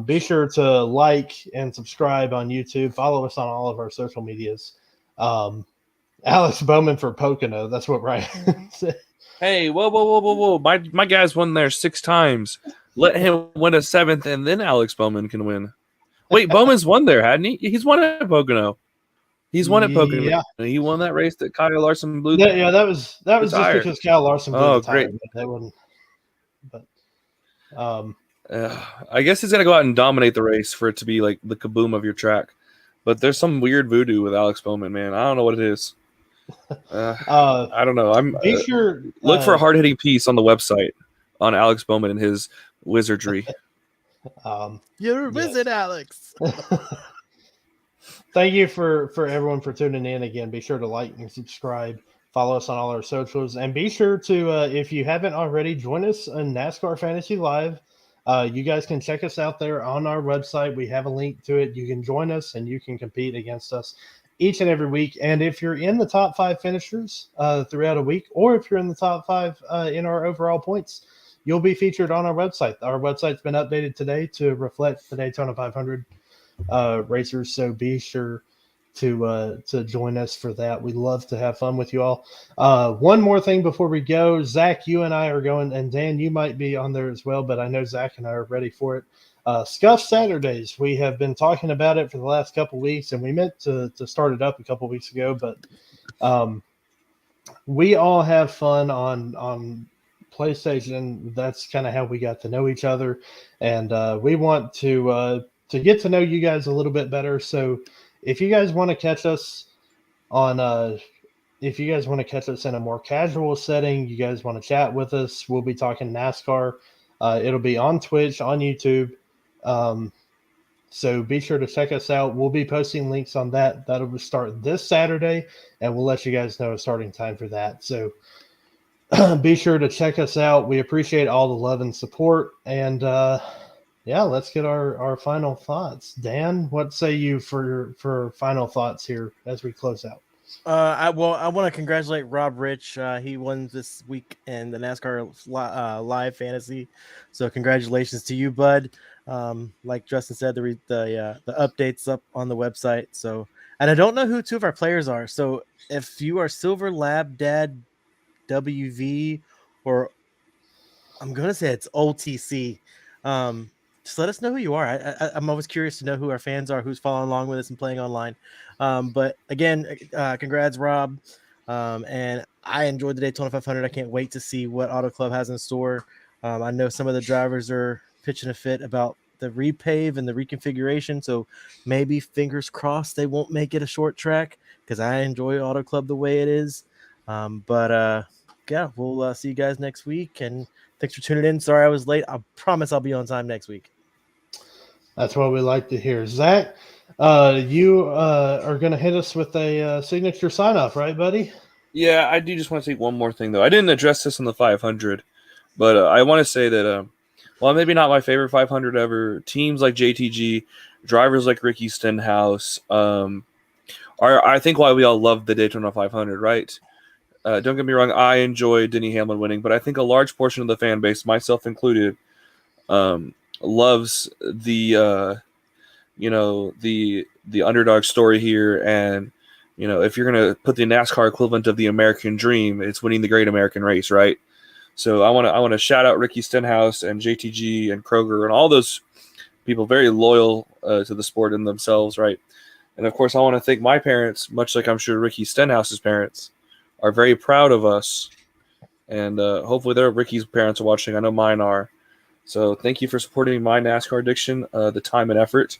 Be sure to like and subscribe on YouTube. Follow us on all of our social medias. Alex Bowman for Pocono. That's what Ryan said. Hey, whoa. My guy's won there 6 times. Let him win a 7th, and then Alex Bowman can win. Wait, Bowman's won there, hadn't he? He's won at Pocono. He's won at Pocono. Yeah. He won that race that Kyle Larson blew. Yeah, that was just because Kyle Larson blew the tire. Great. That wouldn't. But I guess he's gonna go out and dominate the race for it to be like the kaboom of your track. But there's some weird voodoo with Alex Bowman, man. I don't know what it is. I don't know. Be sure look for a hard hitting piece on the website on Alex Bowman and his wizardry. You're a wizard, Alex. Thank you for everyone for tuning in again. Be sure to like and subscribe. Follow us on all our socials, and be sure to, if you haven't already, join us in NASCAR Fantasy Live. You guys can check us out there on our website. We have a link to it. You can join us, and you can compete against us each and every week. And if you're in the top 5 finishers throughout a week, or if you're in the top 5 in our overall points, you'll be featured on our website. Our website's been updated today to reflect the Daytona 500 racers, so be sure to join us for that. We love to have fun with you all. One more thing before we go. Zach, you and I are going, and Dan, you might be on there as well, but I know Zach and I are ready for it. Scuffs Saturdays. We have been talking about it for the last couple weeks, and we meant to start it up a couple weeks ago, but we all have fun on PlayStation. That's kind of how we got to know each other, and we want to get to know you guys a little bit better. So if you guys want to catch us in a more casual setting, you guys want to chat with us, we'll be talking NASCAR. It'll be on Twitch, on YouTube. So be sure to check us out. We'll be posting links on that. That'll start this Saturday, and we'll let you guys know a starting time for that. So be sure to check us out. We appreciate all the love and support. And yeah, let's get our final thoughts. Dan, what say you for final thoughts here as we close out? I want to congratulate Rob Rich. He won this week in the NASCAR Live Fantasy. So congratulations to you, bud. Like Justin said, the updates up on the website. So, and I don't know who 2 of our players are. So if you are Silver Lab Dad WV, or I'm going to say it's OTC, just let us know who you are. I'm always curious to know who our fans are, who's following along with us and playing online. But again, congrats, Rob. And I enjoyed the Daytona 500. I can't wait to see what Auto Club has in store. I know some of the drivers are pitching a fit about the repave and the reconfiguration. So maybe fingers crossed they won't make it a short track, because I enjoy Auto Club the way it is. Yeah, we'll see you guys next week. And thanks for tuning in. Sorry I was late. I promise I'll be on time next week. That's what we like to hear. Zach, you are going to hit us with a signature sign-off, right, buddy? Yeah, I do just want to say one more thing, though. I didn't address this in the 500, but I want to say that, well, maybe not my favorite 500 ever, teams like JTG, drivers like Ricky Stenhouse, are, I think, why we all love the Daytona 500, right? Don't get me wrong, I enjoy Denny Hamlin winning, but I think a large portion of the fan base, myself included, loves the the underdog story here, and if you're gonna put the NASCAR equivalent of the American dream, it's winning the Great American Race, right? So I want to shout out Ricky Stenhouse and JTG and Kroger and all those people very loyal to the sport in themselves, right? And of course, I want to thank my parents, much like I'm sure Ricky Stenhouse's parents are very proud of us, and hopefully Ricky's parents are watching. I know mine are. So thank you for supporting my NASCAR addiction, the time and effort.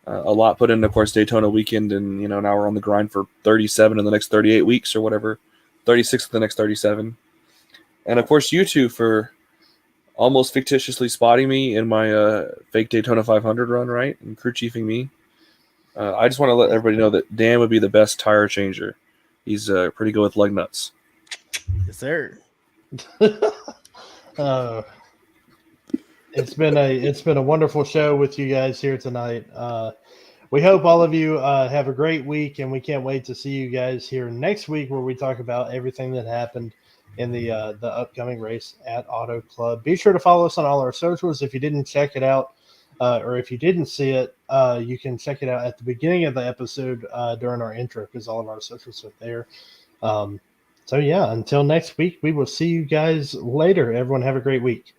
A lot put in, of course, Daytona weekend, and now we're on the grind for 37 in the next 38 weeks or whatever, 36 in the next 37. And of course, you two for almost fictitiously spotting me in my fake Daytona 500 run, right? And crew chiefing me. I just want to let everybody know that Dan would be the best tire changer. He's pretty good with lug nuts. Yes, sir. It's been a wonderful show with you guys here tonight. We hope all of you have a great week, and we can't wait to see you guys here next week, where we talk about everything that happened in the upcoming race at Auto Club. Be sure to follow us on all our socials. If you didn't check it out, or if you didn't see it, you can check it out at the beginning of the episode during our intro, because all of our socials are there. So yeah, until next week, we will see you guys later. Everyone have a great week.